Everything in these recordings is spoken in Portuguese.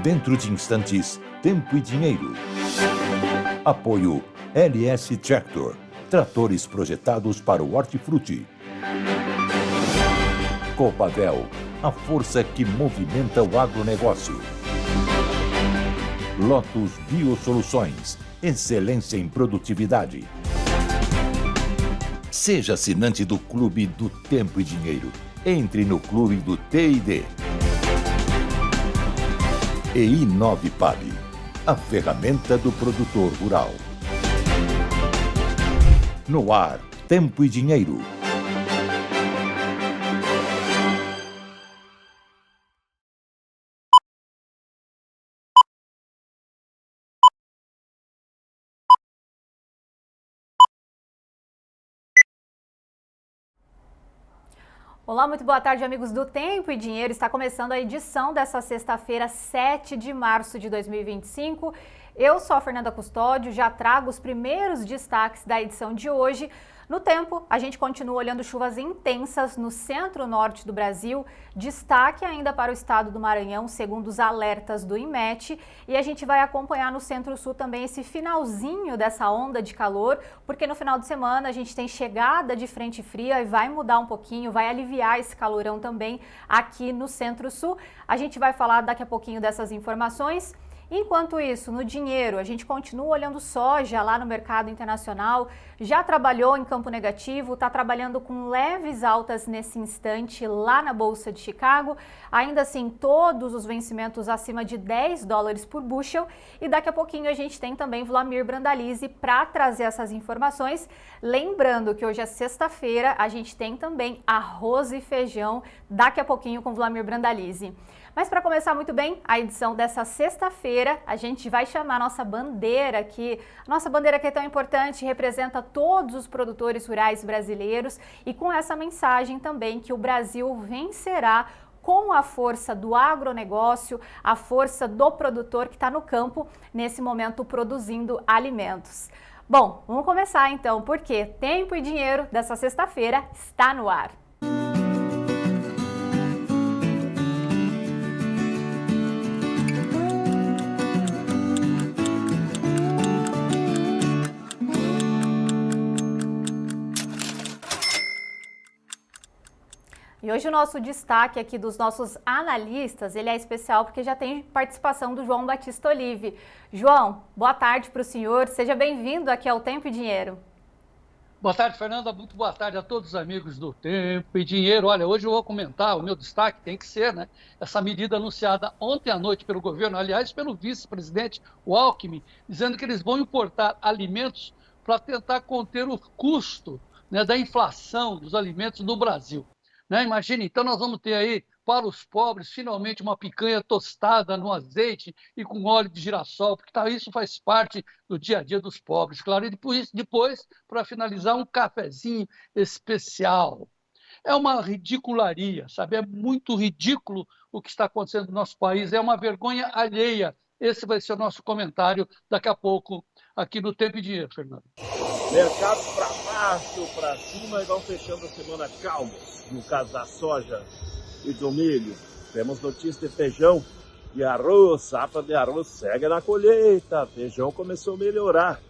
Dentro de instantes, Tempo e Dinheiro. Apoio LS Tractor, tratores projetados para o hortifruti. Copabel, a força que movimenta o agronegócio. Lotus Biosoluções, excelência em produtividade. Seja assinante do Clube do Tempo e Dinheiro. Entre no Clube do T&D. E Inovipab, a ferramenta do produtor rural. No ar, Tempo e Dinheiro. Olá, muito boa tarde, amigos do Tempo e Dinheiro. Está começando a edição dessa sexta-feira, 7 de março de 2025. Eu sou a Fernanda Custódio, já trago os primeiros destaques da edição de hoje. No tempo, a gente continua olhando chuvas intensas no centro-norte do Brasil, destaque ainda para o estado do Maranhão, segundo os alertas do INMET, e a gente vai acompanhar no centro-sul também esse finalzinho dessa onda de calor, porque no final de semana a gente tem chegada de frente fria e vai mudar um pouquinho, vai aliviar esse calorão também aqui no centro-sul. A gente vai falar daqui a pouquinho dessas informações. Enquanto isso, no dinheiro, a gente continua olhando soja lá no mercado internacional, já trabalhou em campo negativo, está trabalhando com leves altas nesse instante lá na Bolsa de Chicago, ainda assim todos os vencimentos acima de 10 dólares por bushel, e daqui a pouquinho a gente tem também Wlamir Brandalize para trazer essas informações, lembrando que hoje é sexta-feira, a gente tem também arroz e feijão daqui a pouquinho com Wlamir Brandalize. Mas para começar muito bem a edição dessa sexta-feira, a gente vai chamar a nossa bandeira aqui. Nossa bandeira que é tão importante, representa todos os produtores rurais brasileiros e com essa mensagem também que o Brasil vencerá com a força do agronegócio, a força do produtor que está no campo nesse momento produzindo alimentos. Bom, vamos começar então, porque Tempo e Dinheiro dessa sexta-feira está no ar. E hoje o nosso destaque aqui dos nossos analistas, ele é especial porque já tem participação do João Batista Olive. João, boa tarde para o senhor, seja bem-vindo aqui ao Tempo e Dinheiro. Boa tarde, Fernanda, muito boa tarde a todos os amigos do Tempo e Dinheiro. Olha, hoje eu vou comentar, o meu destaque tem que ser, né, essa medida anunciada ontem à noite pelo governo, aliás, pelo vice-presidente, o Alckmin, dizendo que eles vão importar alimentos para tentar conter o custo, né, da inflação dos alimentos no Brasil. Né? Imagine, então nós vamos ter aí, para os pobres, finalmente uma picanha tostada no azeite e com óleo de girassol, porque isso faz parte do dia a dia dos pobres, claro. E depois, para finalizar, um cafezinho especial. É uma ridicularia, sabe? É muito ridículo o que está acontecendo no nosso país, é uma vergonha alheia. Esse vai ser o nosso comentário daqui a pouco, aqui no Tempo e Dinheiro, Fernando. Mercado para baixo, para cima e vão fechando a semana calma. No caso da soja e do milho, temos notícia de feijão e arroz, safra de arroz segue na colheita, feijão começou a melhorar.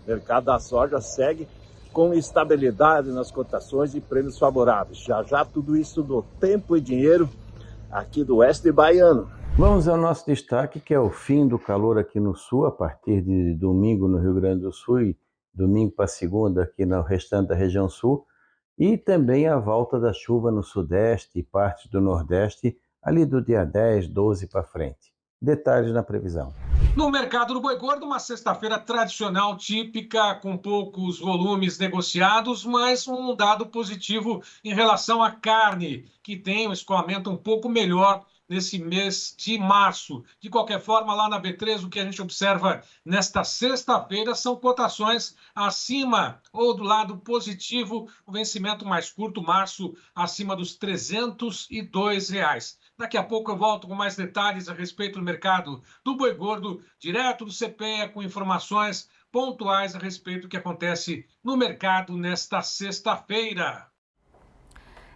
O mercado da soja segue com estabilidade nas cotações e prêmios favoráveis. Já já tudo isso no Tempo e Dinheiro, aqui do Oeste Baiano. Vamos ao nosso destaque, que é o fim do calor aqui no Sul, a partir de domingo no Rio Grande do Sul e domingo para segunda aqui no restante da região Sul, e também a volta da chuva no Sudeste e partes do Nordeste, ali do dia 10, 12 para frente. Detalhes na previsão. No mercado do boi gordo, uma sexta-feira tradicional, típica, com poucos volumes negociados, mas um dado positivo em relação à carne, que tem um escoamento um pouco melhor nesse mês de março. De qualquer forma, lá na B3, o que a gente observa nesta sexta-feira são cotações acima ou do lado positivo, o vencimento mais curto, março, acima dos R$ 302. Daqui a pouco eu volto com mais detalhes a respeito do mercado do boi gordo, direto do CPEA, com informações pontuais a respeito do que acontece no mercado nesta sexta-feira.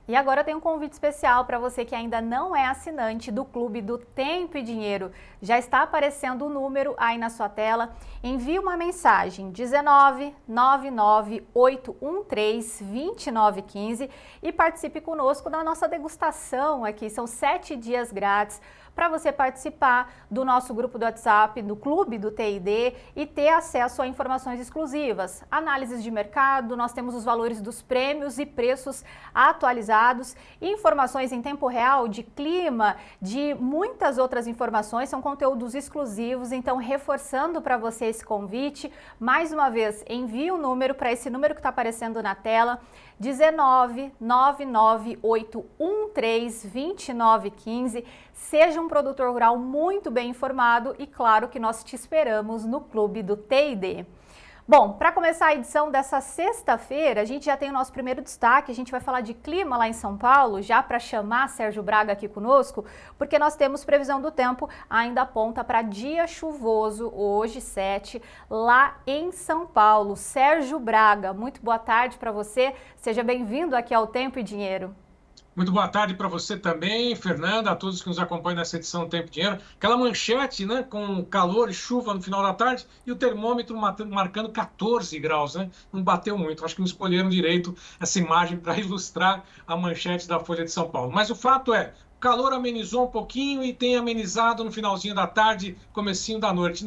E agora tem um convite especial para você que ainda não é assinante do Clube do Tempo e Dinheiro. Já está aparecendo o número aí na sua tela. Envie uma mensagem 19 99 813 2915 e participe conosco da nossa degustação aqui. São 7 dias grátis para você participar do nosso grupo do WhatsApp, do Clube do TID e ter acesso a informações exclusivas, análises de mercado, nós temos os valores dos prêmios e preços atualizados, informações em tempo real de clima, de muitas outras informações, são conteúdos exclusivos, então reforçando para você esse convite, mais uma vez, envie um número para esse número que está aparecendo na tela, 19 99 813 2915. Seja um produtor rural muito bem informado e claro que nós te esperamos no Clube do TID. Bom, para começar a edição dessa sexta-feira, a gente já tem o nosso primeiro destaque, a gente vai falar de clima lá em São Paulo, já para chamar Sérgio Braga aqui conosco, porque nós temos previsão do tempo, ainda aponta para dia chuvoso, hoje 7, lá em São Paulo. Sérgio Braga, muito boa tarde para você, seja bem-vindo aqui ao Tempo e Dinheiro. Muito boa tarde para você também, Fernanda, a todos que nos acompanham nessa edição do Tempo e Dinheiro. Aquela manchete, né, com calor e chuva no final da tarde e o termômetro marcando 14 graus, né? Não bateu muito, acho que não escolheram direito essa imagem para ilustrar a manchete da Folha de São Paulo. Mas o fato é, o calor amenizou um pouquinho e tem amenizado no finalzinho da tarde, comecinho da noite.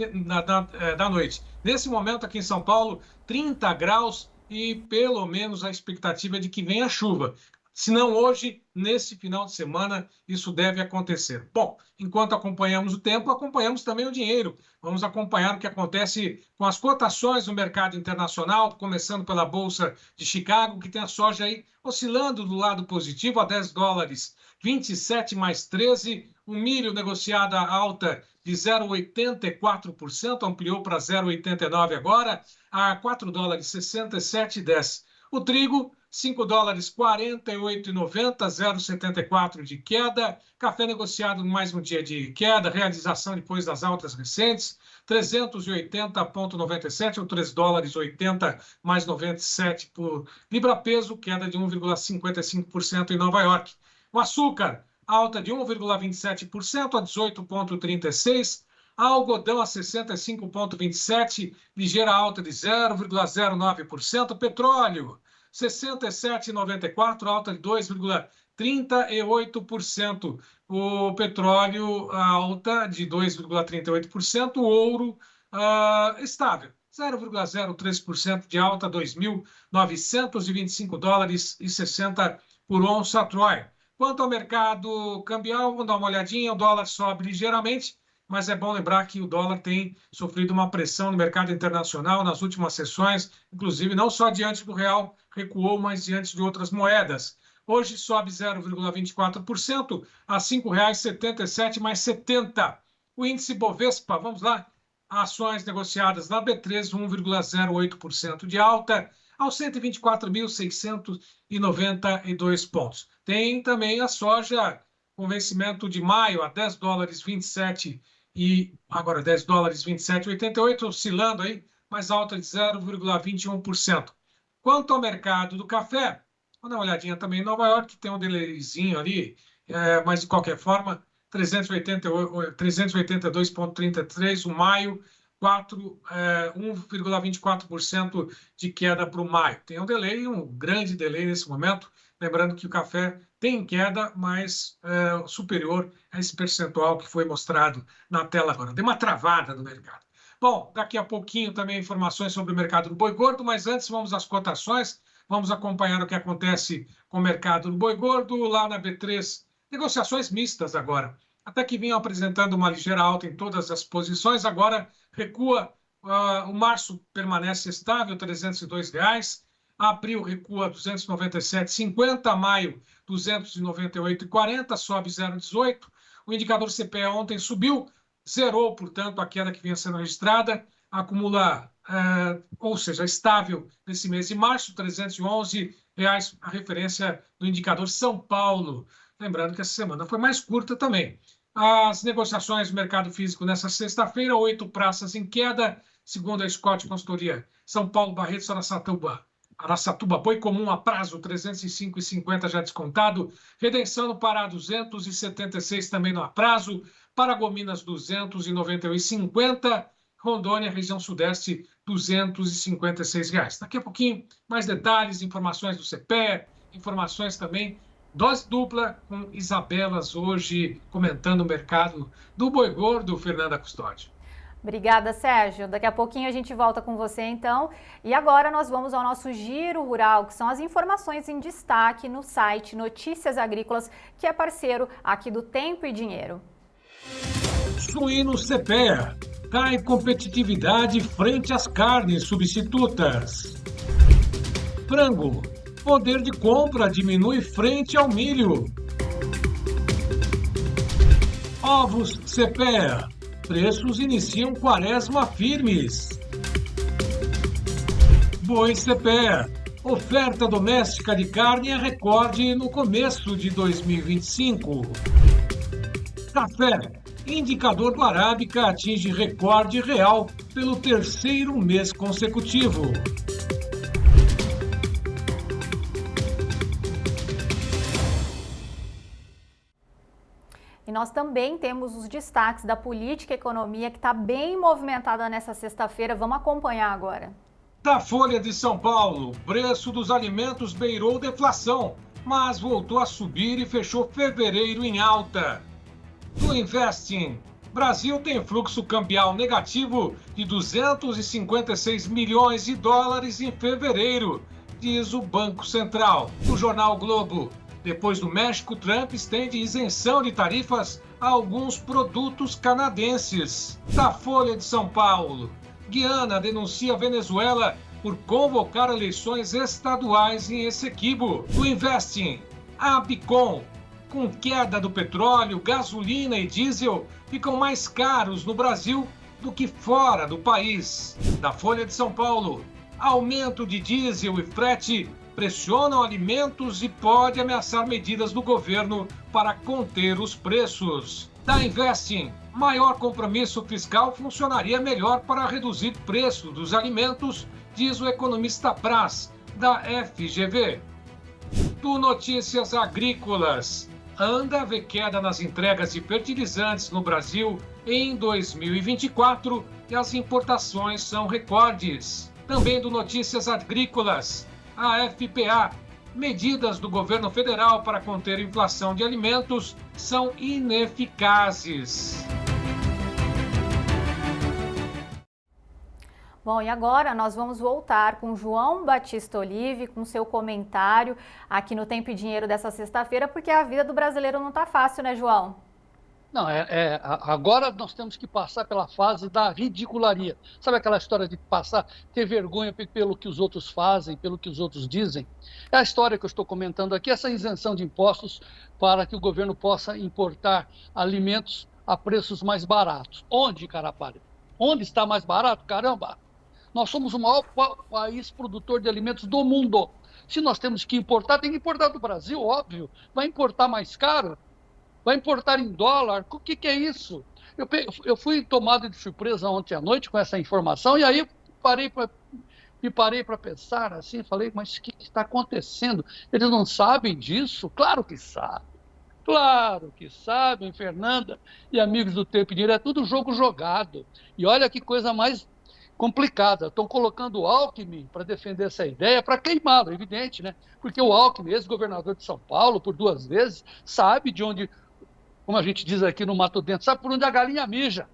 Nesse momento aqui em São Paulo, 30 graus e pelo menos a expectativa é de que venha chuva. Se não hoje, nesse final de semana, isso deve acontecer. Bom, enquanto acompanhamos o tempo, acompanhamos também o dinheiro. Vamos acompanhar o que acontece com as cotações no mercado internacional, começando pela Bolsa de Chicago, que tem a soja aí oscilando do lado positivo a 10 dólares, 27 mais 13. O milho negociado a alta de 0,84%, ampliou para 0,89 agora, a 4 dólares, 67,10. O trigo, 5 dólares 48,90, 0,74 de queda. Café negociado mais um dia de queda, realização depois das altas recentes, 380,97 ou 3 dólares 80 mais 97 por libra-peso, queda de 1,55% em Nova York. O açúcar, alta de 1,27% a 18,36. Algodão a 65,27, ligeira alta de 0,09%. Petróleo, 67,94, alta de 2,38%. O petróleo, alta de 2,38%. O ouro, estável, 0,03% de alta, 2.925 dólares e 60 por onça Troy. Quanto ao mercado cambial, vamos dar uma olhadinha, o dólar sobe ligeiramente, mas é bom lembrar que o dólar tem sofrido uma pressão no mercado internacional nas últimas sessões, inclusive não só diante do real, recuou, mas diante de outras moedas. Hoje sobe 0,24% a R$ 5,77 mais 70. O índice Bovespa, vamos lá, ações negociadas na B3, 1,08% de alta, aos 124.692 pontos. Tem também a soja com vencimento de maio a 10 dólares 27 e agora 10 dólares 27,88, oscilando aí, mais alta de 0,21%. Quanto ao mercado do café, vamos dar uma olhadinha também em Nova York, que tem um delayzinho ali, mas de qualquer forma, 382,33, o maio, 1,24% de queda para o maio. Tem um delay, um grande delay nesse momento, lembrando que o café tem queda, mas superior a esse percentual que foi mostrado na tela agora. Deu uma travada no mercado. Bom, daqui a pouquinho também informações sobre o mercado do boi gordo, mas antes vamos às cotações, vamos acompanhar o que acontece com o mercado do boi gordo lá na B3. Negociações mistas agora. Até que vinham apresentando uma ligeira alta em todas as posições, agora recua. O março permanece estável, R$ 302. Abril recua 297,50, maio 298,40, sobe 0,18. O indicador CPE ontem subiu, zerou, portanto, a queda que vinha sendo registrada, acumula, ou seja, estável nesse mês de março, R$ 311, a referência do indicador São Paulo. Lembrando que essa semana foi mais curta também. As negociações do mercado físico nessa sexta-feira, 8 praças em queda, segundo a Scott Consultoria São Paulo, Barreto, Araçatuba. Araçatuba Boi Comum a prazo, R$ 305,50 já descontado. Redenção no Pará, 276 também no aprazo. Paragominas, 291,50. Rondônia, região sudeste, R$ 256. Daqui a pouquinho, mais detalhes, informações do CPE, informações também. Dose dupla com Isabelas hoje comentando o mercado do boi gordo, Fernanda Custódio. Obrigada, Sérgio. Daqui a pouquinho a gente volta com você, então. E agora nós vamos ao nosso Giro Rural, que são as informações em destaque no site Notícias Agrícolas, que é parceiro aqui do Tempo e Dinheiro. Suíno CPEA. Cai competitividade frente às carnes substitutas. Frango. Poder de compra diminui frente ao milho. Ovos CPEA. Preços iniciam quaresma firmes. Boi CPEA. Oferta doméstica de carne é recorde no começo de 2025. Café. Indicador do Arábica atinge recorde real pelo terceiro mês consecutivo. E nós também temos os destaques da política e economia, que está bem movimentada nessa sexta-feira. Vamos acompanhar agora. Da Folha de São Paulo, preço dos alimentos beirou deflação, mas voltou a subir e fechou fevereiro em alta. Do Investing, Brasil tem fluxo cambial negativo de 256 milhões de dólares em fevereiro, diz o Banco Central. Do jornal Globo, depois do México, Trump estende isenção de tarifas a alguns produtos canadenses. Da Folha de São Paulo, Guiana denuncia Venezuela por convocar eleições estaduais em Essequibo. Do Investing, a Bicom, com queda do petróleo, gasolina e diesel ficam mais caros no Brasil do que fora do país. Da Folha de São Paulo, aumento de diesel e frete pressionam alimentos e pode ameaçar medidas do governo para conter os preços. Da Investing, maior compromisso fiscal funcionaria melhor para reduzir preço dos alimentos, diz o economista Praz, da FGV. Do Notícias Agrícolas, Anda vê queda nas entregas de fertilizantes no Brasil em 2024 e as importações são recordes. Também do Notícias Agrícolas, a FPA, medidas do governo federal para conter a inflação de alimentos são ineficazes. Bom, e agora nós vamos voltar com João Batista Olive, com seu comentário aqui no Tempo e Dinheiro dessa sexta-feira, porque a vida do brasileiro não está fácil, né, João? Não, agora nós temos que passar pela fase da ridicularia. Sabe aquela história de ter vergonha pelo que os outros fazem, pelo que os outros dizem? É a história que eu estou comentando aqui, essa isenção de impostos para que o governo possa importar alimentos a preços mais baratos. Onde, carapalho? Onde está mais barato? Caramba! Nós somos o maior país produtor de alimentos do mundo. Se nós temos que importar, tem que importar do Brasil, óbvio. Vai importar mais caro? Vai importar em dólar? O que é isso? Eu fui tomado de surpresa ontem à noite com essa informação e aí me parei para pensar assim, falei, mas o que está acontecendo? Eles não sabem disso? Claro que sabem. Claro que sabem, Fernanda e amigos do Tempo e Dinheiro, é tudo jogo jogado. E olha que coisa mais complicada. Estão colocando o Alckmin para defender essa ideia, para queimá-lo, evidente, né? Porque o Alckmin, ex-governador de São Paulo, por 2 vezes, sabe de onde, como a gente diz aqui no Mato Dentro, sabe por onde a galinha mija.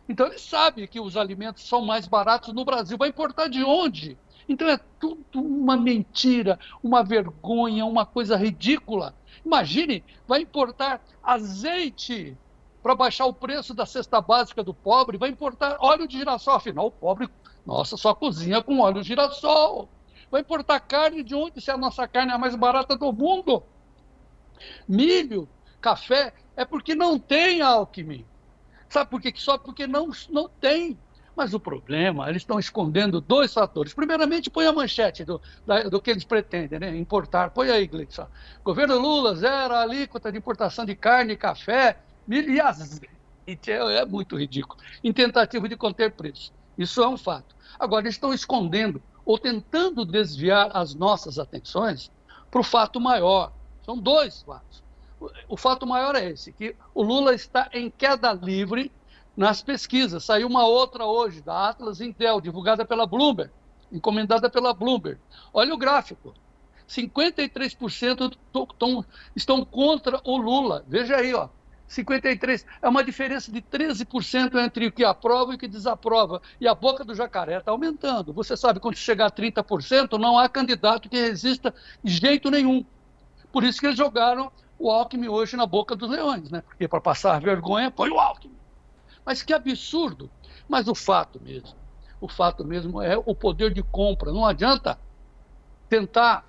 Então ele sabe que os alimentos são mais baratos no Brasil. Vai importar de onde? Então é tudo uma mentira, uma vergonha, uma coisa ridícula. Imagine, vai importar azeite para baixar o preço da cesta básica do pobre, vai importar óleo de girassol, afinal o pobre, nossa, só cozinha com óleo de girassol. Vai importar carne de onde, se a nossa carne é a mais barata do mundo? Milho, café, é porque não tem, Alckmin. Sabe por quê? Só porque não tem. Mas o problema, eles estão escondendo 2 fatores. Primeiramente, põe a manchete do que eles pretendem, né? Importar. Põe aí, Gleison. Governo Lula, 0 alíquota de importação de carne, café, milho e azeite. É muito ridículo. Em tentativa de conter preço. Isso é um fato. Agora, eles estão escondendo ou tentando desviar as nossas atenções para o fato maior. São dois fatos. O fato maior é esse, que o Lula está em queda livre nas pesquisas. Saiu uma outra hoje, da Atlas Intel, divulgada pela Bloomberg, encomendada pela Bloomberg. Olha o gráfico. 53% estão contra o Lula. Veja aí, ó. 53%. É uma diferença de 13% entre o que aprova e o que desaprova. E a boca do jacaré está aumentando. Você sabe, quando chegar a 30%, não há candidato que resista de jeito nenhum. Por isso que eles jogaram o Alckmin hoje na boca dos leões, né? Porque para passar vergonha, põe o Alckmin. Mas que absurdo. Mas o fato mesmo é o poder de compra. Não adianta tentar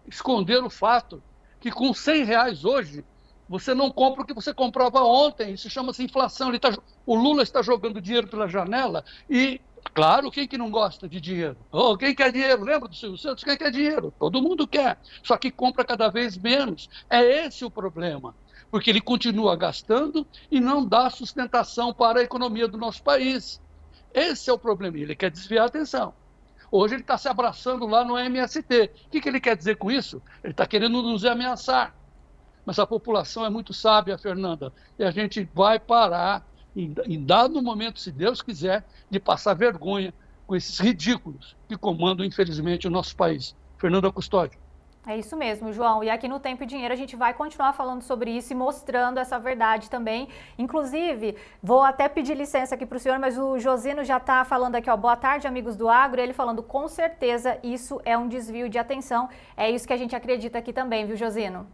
esconder o fato que com R$100 hoje você não compra o que você comprava ontem. Isso chama-se inflação. O Lula está jogando dinheiro pela janela e, claro, quem que não gosta de dinheiro? Oh, quem quer dinheiro? Lembra do Silvio Santos? Quem quer dinheiro? Todo mundo quer, só que compra cada vez menos. É esse o problema, porque ele continua gastando e não dá sustentação para a economia do nosso país. Esse é o problema. Ele quer desviar a atenção. Hoje ele está se abraçando lá no MST. O que ele quer dizer com isso? Ele está querendo nos ameaçar. Mas a população é muito sábia, Fernanda, e a gente vai parar, em dado momento, se Deus quiser, de passar vergonha com esses ridículos que comandam, infelizmente, o nosso país. Fernanda Custódio. É isso mesmo, João. E aqui no Tempo e Dinheiro a gente vai continuar falando sobre isso e mostrando essa verdade também. Inclusive, vou até pedir licença aqui para o senhor, mas o Josino já está falando aqui, ó, boa tarde, amigos do Agro, e ele falando, com certeza isso é um desvio de atenção. É isso que a gente acredita aqui também, viu, Josino?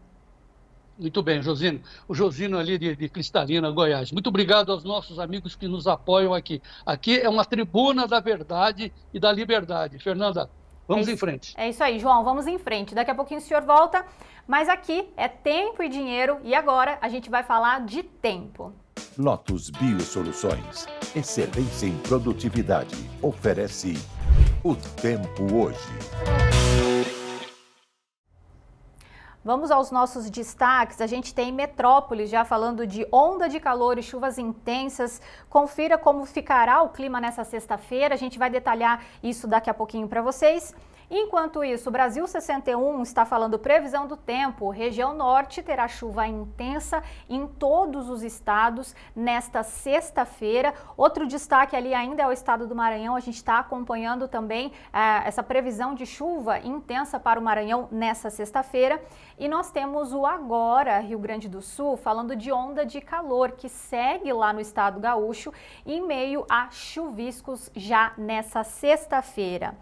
Muito bem, Josino. O Josino ali de Cristalina, Goiás. Muito obrigado aos nossos amigos que nos apoiam aqui. Aqui é uma tribuna da verdade e da liberdade. Fernanda, vamos em frente. É isso aí, João, vamos em frente. Daqui a pouquinho o senhor volta, mas aqui é Tempo e Dinheiro e agora a gente vai falar de tempo. Lotus Biosoluções. Excelência em produtividade. Oferece o tempo hoje. Vamos aos nossos destaques. A gente tem Metrópolis já falando de onda de calor e chuvas intensas. Confira como ficará o clima nessa sexta-feira. A gente vai detalhar isso daqui a pouquinho para vocês. Enquanto isso, o Brasil 61 está falando previsão do tempo. Região norte terá chuva intensa em todos os estados nesta sexta-feira. Outro destaque ali ainda é o estado do Maranhão. A gente está acompanhando também essa previsão de chuva intensa para o Maranhão nessa sexta-feira. E nós temos o Agora, Rio Grande do Sul, falando de onda de calor que segue lá no estado gaúcho em meio a chuviscos já nessa sexta-feira.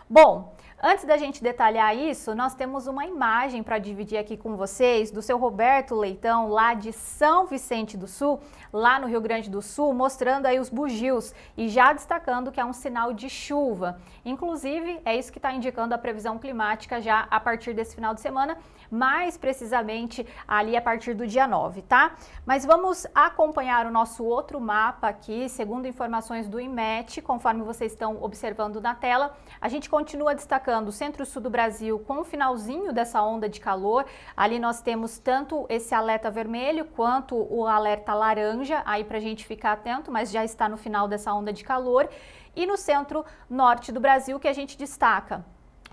Bom, antes da gente detalhar isso, nós temos uma imagem para dividir aqui com vocês do seu Roberto Leitão, lá de São Vicente do Sul, lá no Rio Grande do Sul, mostrando aí os bugios e já destacando que é um sinal de chuva. Inclusive, é isso que está indicando a previsão climática já a partir desse final de semana, mais precisamente ali a partir do dia 9, tá? Mas vamos acompanhar o nosso outro mapa aqui, segundo informações do IMET, conforme vocês estão observando na tela. A gente continua destacando o centro-sul do Brasil com o finalzinho dessa onda de calor. Ali nós temos tanto esse alerta vermelho quanto o alerta laranja, aí para a gente ficar atento, mas já está no final dessa onda de calor. E no centro-norte do Brasil que a gente destaca.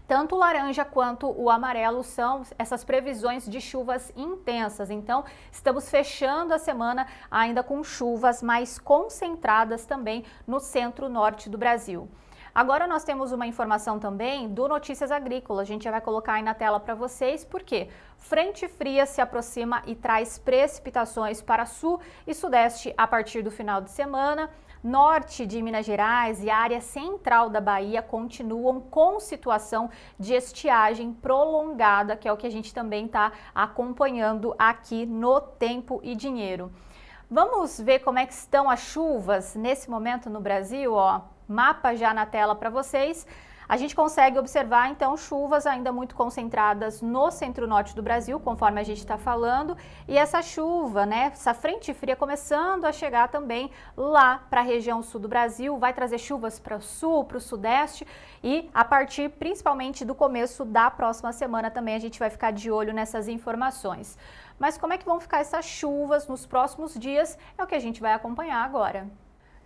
Tanto o laranja quanto o amarelo são essas previsões de chuvas intensas. Então, estamos fechando a semana ainda com chuvas mais concentradas também no centro-norte do Brasil. Agora nós temos uma informação também do Notícias Agrícolas, a gente já vai colocar aí na tela para vocês, porque frente fria se aproxima e traz precipitações para sul e sudeste a partir do final de semana. Norte de Minas Gerais e a área central da Bahia continuam com situação de estiagem prolongada, que é o que a gente também está acompanhando aqui no Tempo e Dinheiro. Vamos ver como é que estão as chuvas nesse momento no Brasil, ó. Mapa já na tela para vocês. A gente consegue observar, então, chuvas ainda muito concentradas no centro-norte do Brasil, conforme a gente está falando, e essa chuva, né, essa frente fria começando a chegar também lá para a região sul do Brasil, vai trazer chuvas para o sul, para o sudeste, e a partir principalmente do começo da próxima semana também a gente vai ficar de olho nessas informações. Mas como é que vão ficar essas chuvas nos próximos dias é o que a gente vai acompanhar agora.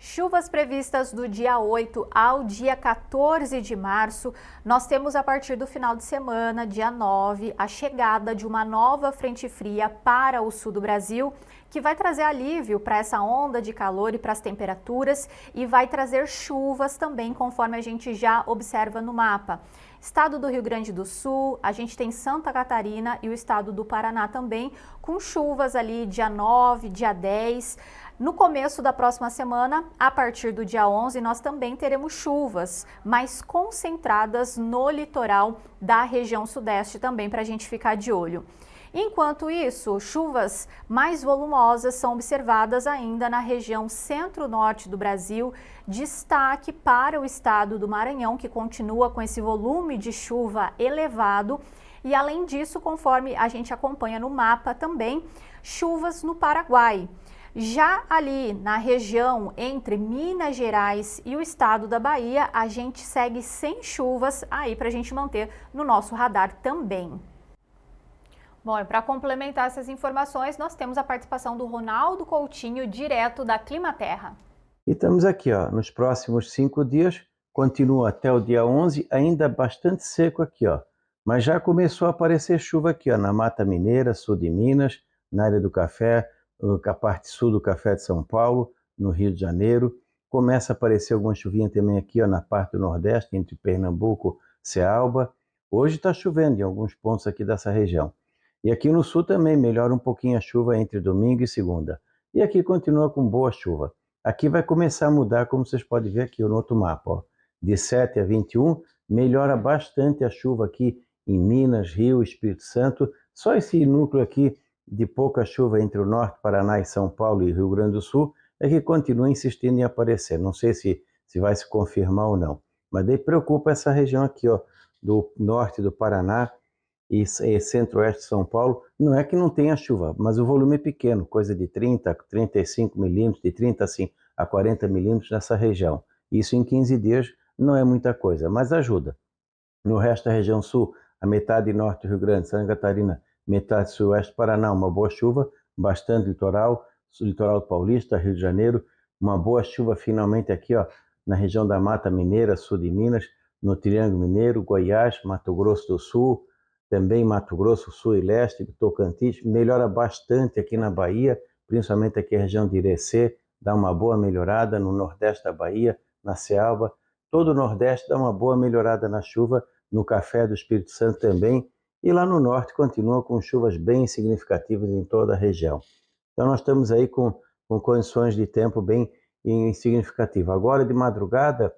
Chuvas previstas do dia 8 ao dia 14 de março. Nós temos a partir do final de semana, dia 9, a chegada de uma nova frente fria para o sul do Brasil, que vai trazer alívio para essa onda de calor e para as temperaturas e vai trazer chuvas também, conforme a gente já observa no mapa. Estado do Rio Grande do Sul, a gente tem Santa Catarina e o estado do Paraná também, com chuvas ali dia 9, dia 10. No começo da próxima semana, a partir do dia 11, nós também teremos chuvas, mais concentradas no litoral da região sudeste também, para a gente ficar de olho. Enquanto isso, chuvas mais volumosas são observadas ainda na região centro-norte do Brasil, destaque para o estado do Maranhão, que continua com esse volume de chuva elevado. E além disso, conforme a gente acompanha no mapa também, chuvas no Paraguai. Já ali na região entre Minas Gerais e o estado da Bahia, a gente segue sem chuvas aí para a gente manter no nosso radar também. Bom, e para complementar essas informações, nós temos a participação do Ronaldo Coutinho, direto da Climaterra. E estamos aqui, ó, nos próximos 5 dias, continua até o dia 11, ainda bastante seco aqui, ó. Mas já começou a aparecer chuva aqui, ó, na Mata Mineira, sul de Minas, na área do café, a parte sul do Café de São Paulo, no Rio de Janeiro. Começa a aparecer alguma chuvinha também aqui, ó, na parte do Nordeste, entre Pernambuco e Cealba. Hoje está chovendo em alguns pontos aqui dessa região. E aqui no sul também melhora um pouquinho a chuva entre domingo e segunda. E aqui continua com boa chuva. Aqui vai começar a mudar, como vocês podem ver aqui no outro mapa, ó. De 7 a 21, melhora bastante a chuva aqui em Minas, Rio, Espírito Santo. Só esse núcleo aqui de pouca chuva entre o norte, Paraná e São Paulo e Rio Grande do Sul é que continua insistindo em aparecer. Não sei se vai se confirmar ou não. Mas daí preocupa essa região aqui, ó, do norte do Paraná e centro-oeste de São Paulo. Não é que não tenha chuva, mas o volume é pequeno, coisa de 30 a 35 milímetros, de 30 assim, a 40 milímetros nessa região. Isso em 15 dias não é muita coisa, mas ajuda. No resto da região sul, a metade norte do Rio Grande, Santa Catarina, metade sul-oeste do Paraná, uma boa chuva, bastante litoral, litoral paulista, Rio de Janeiro, uma boa chuva finalmente aqui, ó, na região da Mata Mineira, sul de Minas, no Triângulo Mineiro, Goiás, Mato Grosso do Sul, também Mato Grosso, Sul e Leste, Tocantins, melhora bastante aqui na Bahia, principalmente aqui a região de Irecê, dá uma boa melhorada no Nordeste da Bahia, na Cealba, todo o Nordeste dá uma boa melhorada na chuva, no Café do Espírito Santo também, e lá no Norte continua com chuvas bem significativas em toda a região. Então nós estamos aí com condições de tempo bem significativas. Agora de madrugada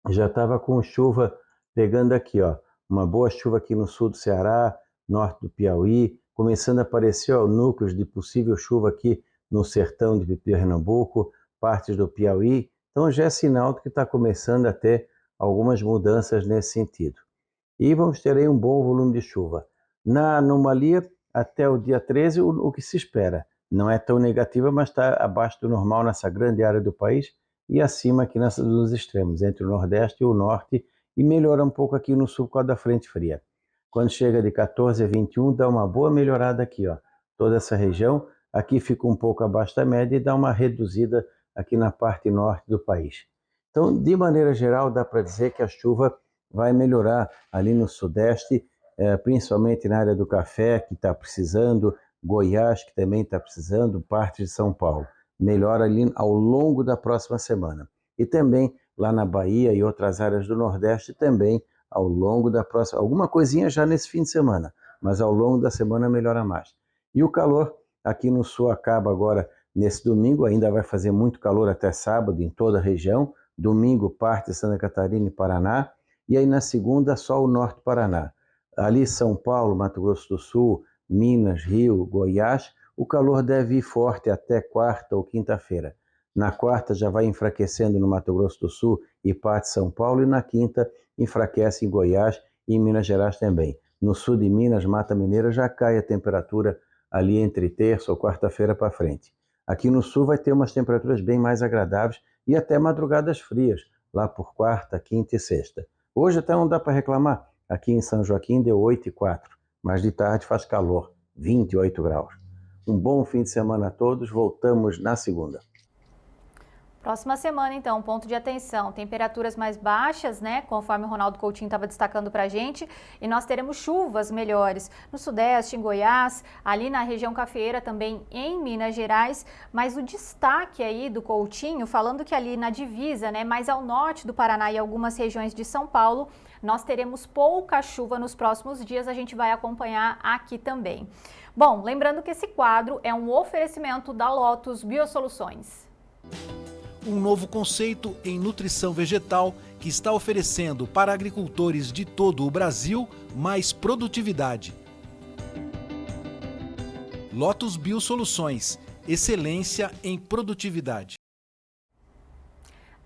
já estava com chuva pegando aqui, ó, uma boa chuva aqui no sul do Ceará, norte do Piauí, começando a aparecer, ó, núcleos de possível chuva aqui no sertão de Pernambuco, partes do Piauí. Então já é sinal de que está começando a ter algumas mudanças nesse sentido. E vamos ter aí um bom volume de chuva. Na anomalia, até o dia 13, o que se espera. Não é tão negativa, mas está abaixo do normal nessa grande área do país e acima aqui nos extremos, entre o Nordeste e o Norte, e melhora um pouco aqui no sul por causa da frente fria. Quando chega de 14 a 21, dá uma boa melhorada aqui, ó. Toda essa região, aqui fica um pouco abaixo da média e dá uma reduzida aqui na parte norte do país. Então, de maneira geral, dá para dizer que a chuva vai melhorar ali no sudeste, principalmente na área do café, que está precisando, Goiás, que também está precisando, parte de São Paulo. Melhora ali ao longo da próxima semana. E também lá na Bahia e outras áreas do Nordeste também ao longo da próxima... Alguma coisinha já nesse fim de semana, mas ao longo da semana melhora mais. E o calor aqui no sul acaba agora nesse domingo, ainda vai fazer muito calor até sábado em toda a região. Domingo parte de Santa Catarina e Paraná, e aí na segunda só o norte do Paraná. Ali São Paulo, Mato Grosso do Sul, Minas, Rio, Goiás, o calor deve ir forte até quarta ou quinta-feira. Na quarta já vai enfraquecendo no Mato Grosso do Sul e parte de São Paulo, e na quinta enfraquece em Goiás e em Minas Gerais também. No sul de Minas, Mata Mineira, já cai a temperatura ali entre terça ou quarta-feira para frente. Aqui no sul vai ter umas temperaturas bem mais agradáveis e até madrugadas frias, lá por quarta, quinta e sexta. Hoje até não dá para reclamar. Aqui em São Joaquim deu 8,4, mas de tarde faz calor, 28 graus. Um bom fim de semana a todos, voltamos na segunda. Próxima semana, então, ponto de atenção, temperaturas mais baixas, né, conforme o Ronaldo Coutinho estava destacando para a gente, e nós teremos chuvas melhores no Sudeste, em Goiás, ali na região cafeeira também em Minas Gerais, mas o destaque aí do Coutinho, falando que ali na divisa, né, mais ao norte do Paraná e algumas regiões de São Paulo, nós teremos pouca chuva nos próximos dias, a gente vai acompanhar aqui também. Bom, lembrando que esse quadro é um oferecimento da Lotus Biosoluções. Um novo conceito em nutrição vegetal que está oferecendo para agricultores de todo o Brasil mais produtividade. Lotus Biosoluções, excelência em produtividade.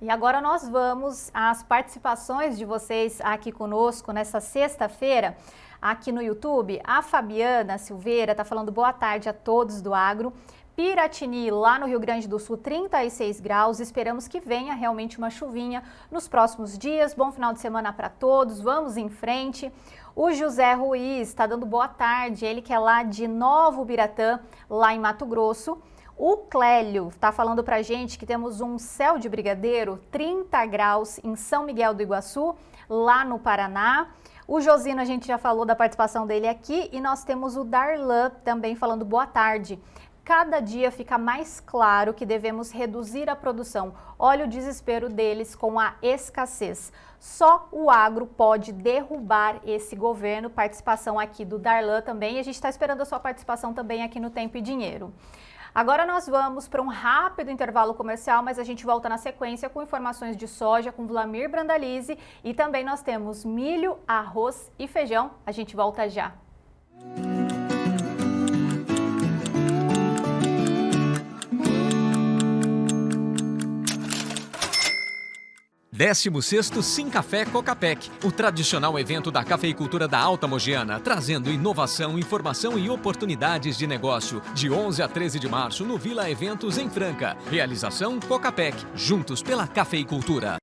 E agora nós vamos às participações de vocês aqui conosco nessa sexta-feira, aqui no YouTube. A Fabiana Silveira está falando boa tarde a todos do agro. Piratini, lá no Rio Grande do Sul, 36 graus. Esperamos que venha realmente uma chuvinha nos próximos dias. Bom final de semana para todos. Vamos em frente. O José Ruiz está dando boa tarde. Ele que é lá de Novo Biratã, lá em Mato Grosso. O Clélio está falando para a gente que temos um céu de brigadeiro, 30 graus em São Miguel do Iguaçu, lá no Paraná. O Josino, a gente já falou da participação dele aqui. E nós temos o Darlan também falando boa tarde. Cada dia fica mais claro que devemos reduzir a produção. Olha o desespero deles com a escassez. Só o agro pode derrubar esse governo. Participação aqui do Darlan também. E a gente está esperando a sua participação também aqui no Tempo e Dinheiro. Agora nós vamos para um rápido intervalo comercial, mas a gente volta na sequência com informações de soja com Vlamir Brandalize. E também nós temos milho, arroz e feijão. A gente volta já. 16º Sim Café Cocapec, o tradicional evento da cafeicultura da Alta Mogiana, trazendo inovação, informação e oportunidades de negócio, de 11 a 13 de março no Vila Eventos em Franca. Realização Cocapec, juntos pela cafeicultura.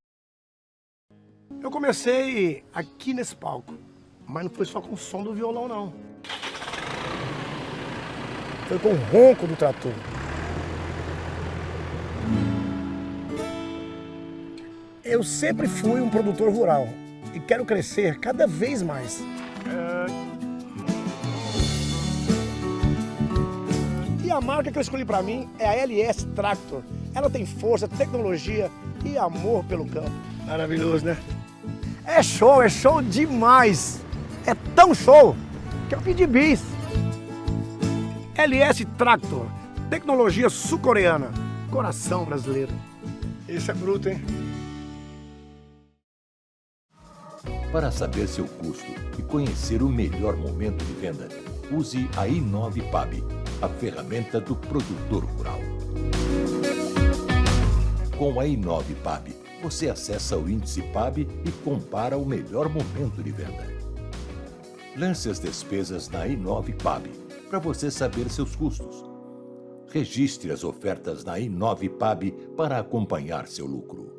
Eu comecei aqui nesse palco, mas não foi só com o som do violão, não. Foi com o ronco do trator. Eu sempre fui um produtor rural e quero crescer cada vez mais. E a marca que eu escolhi para mim é a LS Tractor. Ela tem força, tecnologia e amor pelo campo. Maravilhoso, né? É show demais! É tão show que eu pedi bis. LS Tractor, tecnologia sul-coreana, coração brasileiro. Esse é bruto, hein? Para saber seu custo e conhecer o melhor momento de venda, use a i9PAB, a ferramenta do produtor rural. Com a i9PAB, você acessa o índice PAB e compara o melhor momento de venda. Lance as despesas na i9PAB para você saber seus custos. Registre as ofertas na i9PAB para acompanhar seu lucro.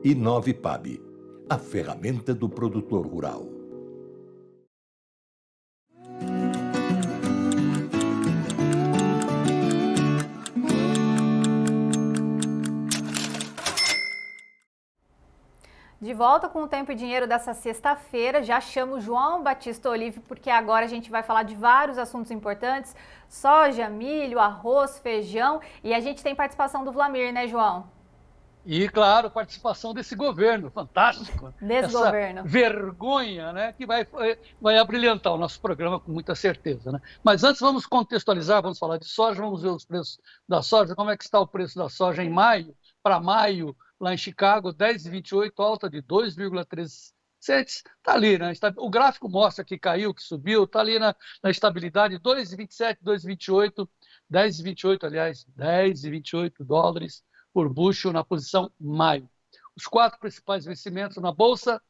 i9PAB, a ferramenta do produtor rural. De volta com o Tempo e Dinheiro dessa sexta-feira, já chamo o João Batista Olive, porque agora a gente vai falar de vários assuntos importantes, soja, milho, arroz, feijão, e a gente tem participação do Vlamir, né, João? E, claro, participação desse governo fantástico. Desse governo. Vergonha, né, que vai abrilhantar o nosso programa com muita certeza. Né? Mas antes vamos contextualizar, vamos falar de soja, vamos ver os preços da soja, como é que está o preço da soja em maio, para maio, lá em Chicago, 10,28, alta de 2,13 cents. Está ali, né? O gráfico mostra que caiu, que subiu, está ali na estabilidade, 2,27, 2,28, 10,28, aliás, 10,28 dólares por bushel na posição maio. Os 4 principais vencimentos na Bolsa,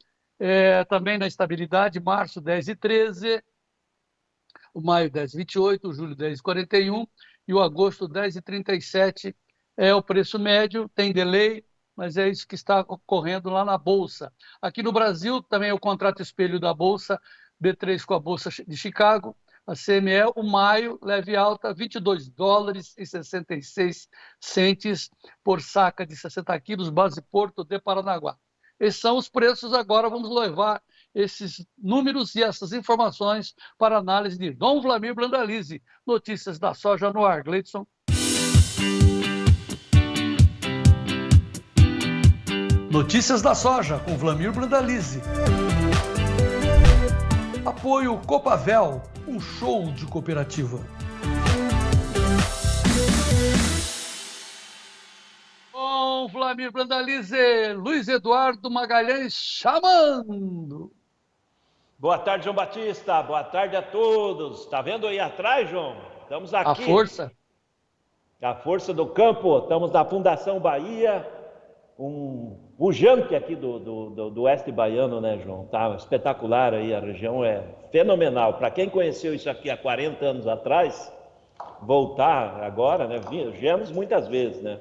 também na estabilidade, março 10,13, o maio 10,28, o julho 10,41 e o agosto 10,37 é o preço médio, tem delay, mas é isso que está ocorrendo lá na Bolsa. Aqui no Brasil também é o contrato espelho da Bolsa, B3 com a Bolsa de Chicago, a CME, o maio, leve alta, $22,66 por saca de 60 quilos, base Porto de Paranaguá. Esses são os preços. Agora vamos levar esses números e essas informações para análise de Dom Vlamir Brandalize. Notícias da soja no ar, Gleidson. Notícias da soja com Vlamir Brandalize. Apoio Copavel, um show de cooperativa. Com Vlamir Brandalize, Luiz Eduardo Magalhães chamando. Boa tarde, João Batista. Boa tarde a todos. Tá vendo aí atrás, João? Estamos aqui. A força. A força do campo. Estamos na Fundação Bahia. Um pujante aqui do oeste baiano, né, João? Tá espetacular aí, a região é fenomenal. Para quem conheceu isso aqui há 40 anos atrás, voltar agora, né? Viemos muitas vezes, né?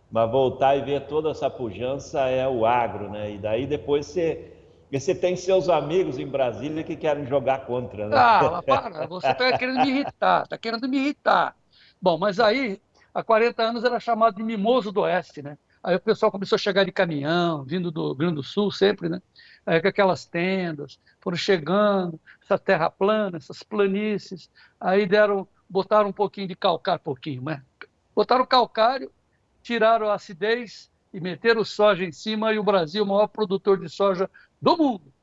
Mas voltar e ver toda essa pujança é o agro, né? E daí depois você tem seus amigos em Brasília que querem jogar contra, né? Ah, para, você está querendo me irritar, Bom, mas aí, há 40 anos era chamado de Mimoso do Oeste, né? Aí o pessoal começou a chegar de caminhão, vindo do Rio Grande do Sul sempre, né? Aí com aquelas tendas, foram chegando, essa terra plana, essas planícies, aí botaram um pouquinho de calcário, né? Botaram calcário, tiraram a acidez e meteram soja em cima, e o Brasil é o maior produtor de soja do mundo.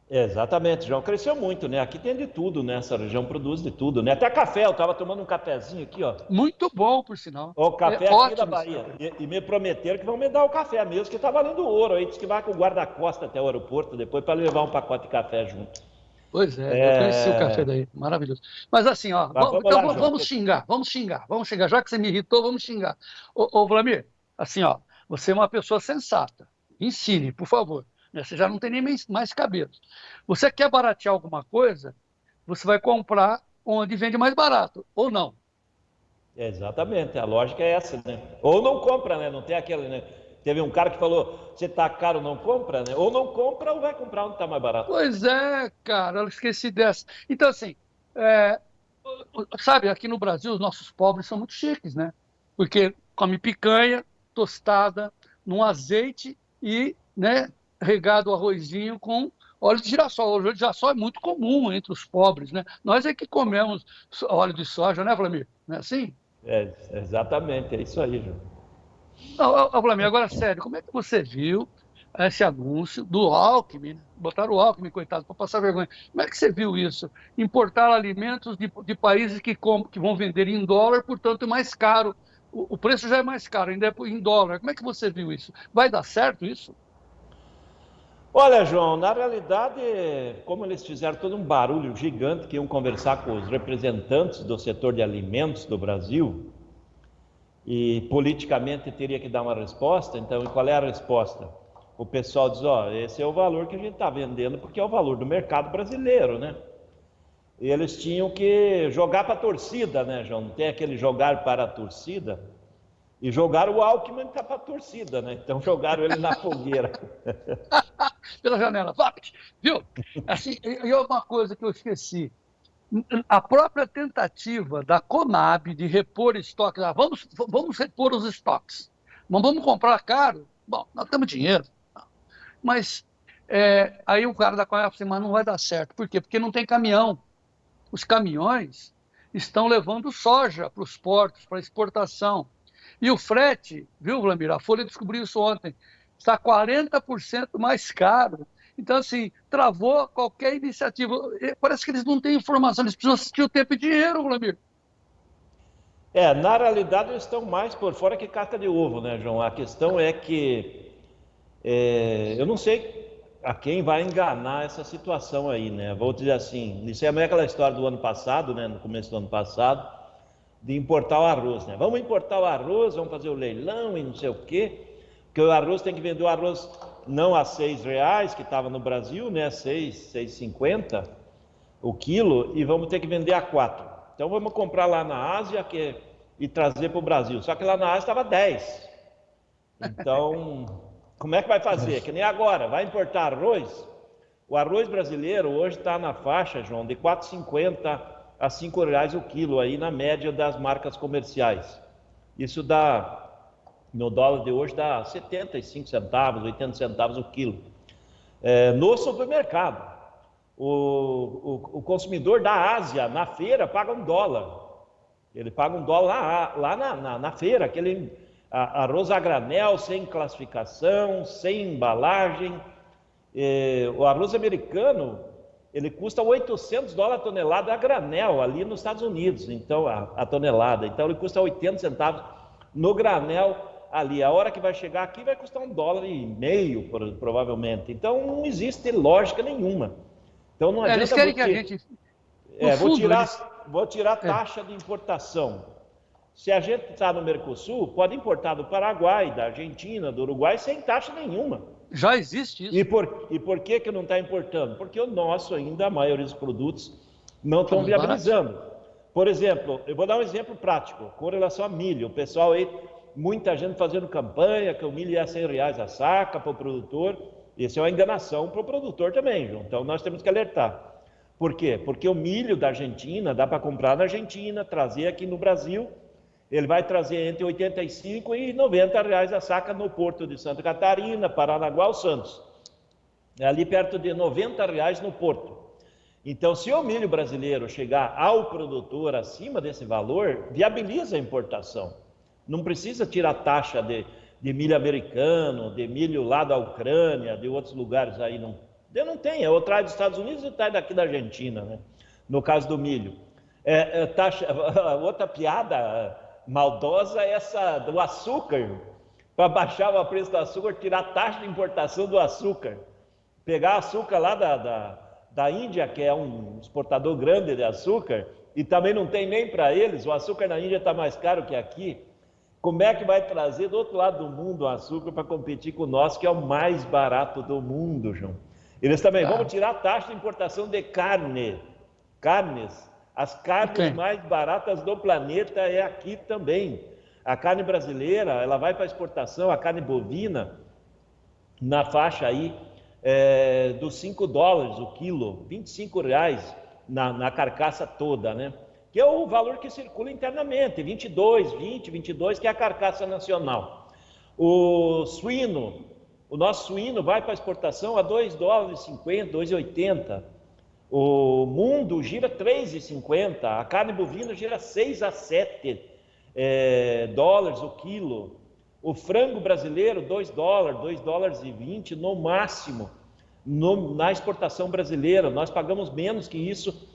Exatamente, João. Cresceu muito, né? Aqui tem de tudo, né? Essa região produz de tudo, né? Até café, eu estava tomando um cafezinho aqui, ó. Muito bom, por sinal. O café aqui ótimo, da Bahia. E me prometeram que vão me dar o café mesmo, que tá valendo ouro. Aí diz que vai com o guarda-costa até o aeroporto depois para levar um pacote de café junto. Pois é, eu conheci o café daí, maravilhoso. Mas assim, ó, vamos xingar. Já que você me irritou, vamos xingar. Ô Vlamir, assim, ó, você é uma pessoa sensata. Ensine, por favor. Você já não tem nem mais cabelo. Você quer baratear alguma coisa, você vai comprar onde vende mais barato, ou não? Exatamente, a lógica é essa, né? Ou não compra, né? Não tem aquele, né? Teve um cara que falou, se tá caro, não compra, né? Ou não compra ou vai comprar onde tá mais barato. Pois é, cara, eu esqueci dessa. Então, assim, sabe, aqui no Brasil os nossos pobres são muito chiques, né? Porque come picanha, tostada, num azeite e, né, regado o arrozinho com óleo de girassol. O óleo de girassol é muito comum entre os pobres, né? Nós é que comemos óleo de soja, né, Vlamir? Não é assim? Exatamente, é isso aí, João. Não, Vlamir, agora sério, como é que você viu esse anúncio do Alckmin, né? Botaram o Alckmin, coitado, para passar vergonha. Como é que você viu isso? Importar alimentos de países que vão vender em dólar, portanto, é mais caro. O preço já é mais caro, ainda é em dólar. Como é que você viu isso? Vai dar certo isso? Olha, João, na realidade, como eles fizeram todo um barulho gigante que iam conversar com os representantes do setor de alimentos do Brasil e politicamente teria que dar uma resposta, então, e qual é a resposta? O pessoal diz, esse é o valor que a gente está vendendo porque é o valor do mercado brasileiro, né? E eles tinham que jogar para a torcida, né, João? Não tem aquele jogar para a torcida? E jogaram o Alckmin para a torcida, né? Então jogaram ele na fogueira. Pela janela, viu? Assim, e uma coisa que eu esqueci. A própria tentativa da Conab de repor estoques, vamos repor os estoques. Mas vamos comprar caro? Bom, nós temos dinheiro. Mas aí o cara da Conab falou assim, mas não vai dar certo. Por quê? Porque não tem caminhão. Os caminhões estão levando soja para os portos, para exportação. E o frete, viu, Vlamir? A Folha descobriu isso ontem, está 40% mais caro. Então, assim, travou qualquer iniciativa. Parece que eles não têm informação, eles precisam assistir o tempo e dinheiro, Vlamir. Na realidade, eles estão mais por fora que casca de ovo, né, João? A questão é que eu não sei a quem vai enganar essa situação aí, né? Vou dizer assim, isso é aquela história do ano passado, né, no começo do ano passado, de importar o arroz, né? Vamos importar o arroz, vamos fazer o leilão e não sei o quê, porque o arroz tem que vender o arroz não a R$6, que estava no Brasil, né? 6,50 o quilo, e vamos ter que vender a 4. Então vamos comprar lá na Ásia e trazer para o Brasil. Só que lá na Ásia estava 10. Então, como é que vai fazer? Que nem agora, vai importar arroz, O arroz brasileiro hoje está na faixa, João, de R$ 4,50 a R$ 5,00 o quilo, aí na média das marcas comerciais. Isso dá, no dólar de hoje, dá 75 centavos, 80 centavos o quilo. No supermercado, o consumidor da Ásia, na feira, paga $1. Ele paga $1 lá na feira, aquele arroz a granel, sem classificação, sem embalagem. O arroz americano, ele custa $800 a tonelada a granel, ali nos Estados Unidos, então a tonelada. Então ele custa 80 centavos no granel ali. A hora que vai chegar aqui vai custar $1,50, provavelmente. Então não existe lógica nenhuma. Então não adianta... Eles querem que a gente... Vou tirar a taxa de importação. Se a gente está no Mercosul, pode importar do Paraguai, da Argentina, do Uruguai, sem taxa nenhuma. Já existe isso. E por que não está importando? Porque o nosso ainda, a maioria dos produtos, não estão viabilizando. Por exemplo, eu vou dar um exemplo prático, com relação a milho. O pessoal aí, muita gente fazendo campanha, que o milho é R$100 a saca para o produtor. Isso é uma enganação para o produtor também, João. Então nós temos que alertar. Por quê? Porque o milho da Argentina dá para comprar na Argentina, trazer aqui no Brasil. Ele vai trazer entre R$85 e R$90 a saca no porto de Santa Catarina, Paranaguá ou Santos. É ali perto de R$90 no porto. Então, se o milho brasileiro chegar ao produtor acima desse valor, viabiliza a importação. Não precisa tirar taxa de milho americano, de milho lá da Ucrânia, de outros lugares aí. Não tem, eu trago dos Estados Unidos e trago daqui da Argentina, né? No caso do milho. Outra piada maldosa é essa do açúcar. Para baixar o preço do açúcar, tirar a taxa de importação do açúcar. Pegar açúcar lá da Índia, que é um exportador grande de açúcar, e também não tem nem para eles, o açúcar na Índia está mais caro que aqui. Como é que vai trazer do outro lado do mundo o açúcar para competir com o nosso, que é o mais barato do mundo, João? Eles também vão tirar a taxa de importação de carnes. As carnes mais baratas do planeta é aqui também. A carne brasileira, ela vai para exportação, a carne bovina, na faixa aí dos $5 o quilo, R$25 na carcaça toda, né? Que é o valor que circula internamente, 22, 20, 22, que é a carcaça nacional. O nosso suíno vai para exportação a $2,50, $2,80. O mundo gira 3,50, a carne bovina gira 6 a 7 dólares o quilo. O frango brasileiro, $2, $2,20 no máximo na exportação brasileira. Nós pagamos menos que isso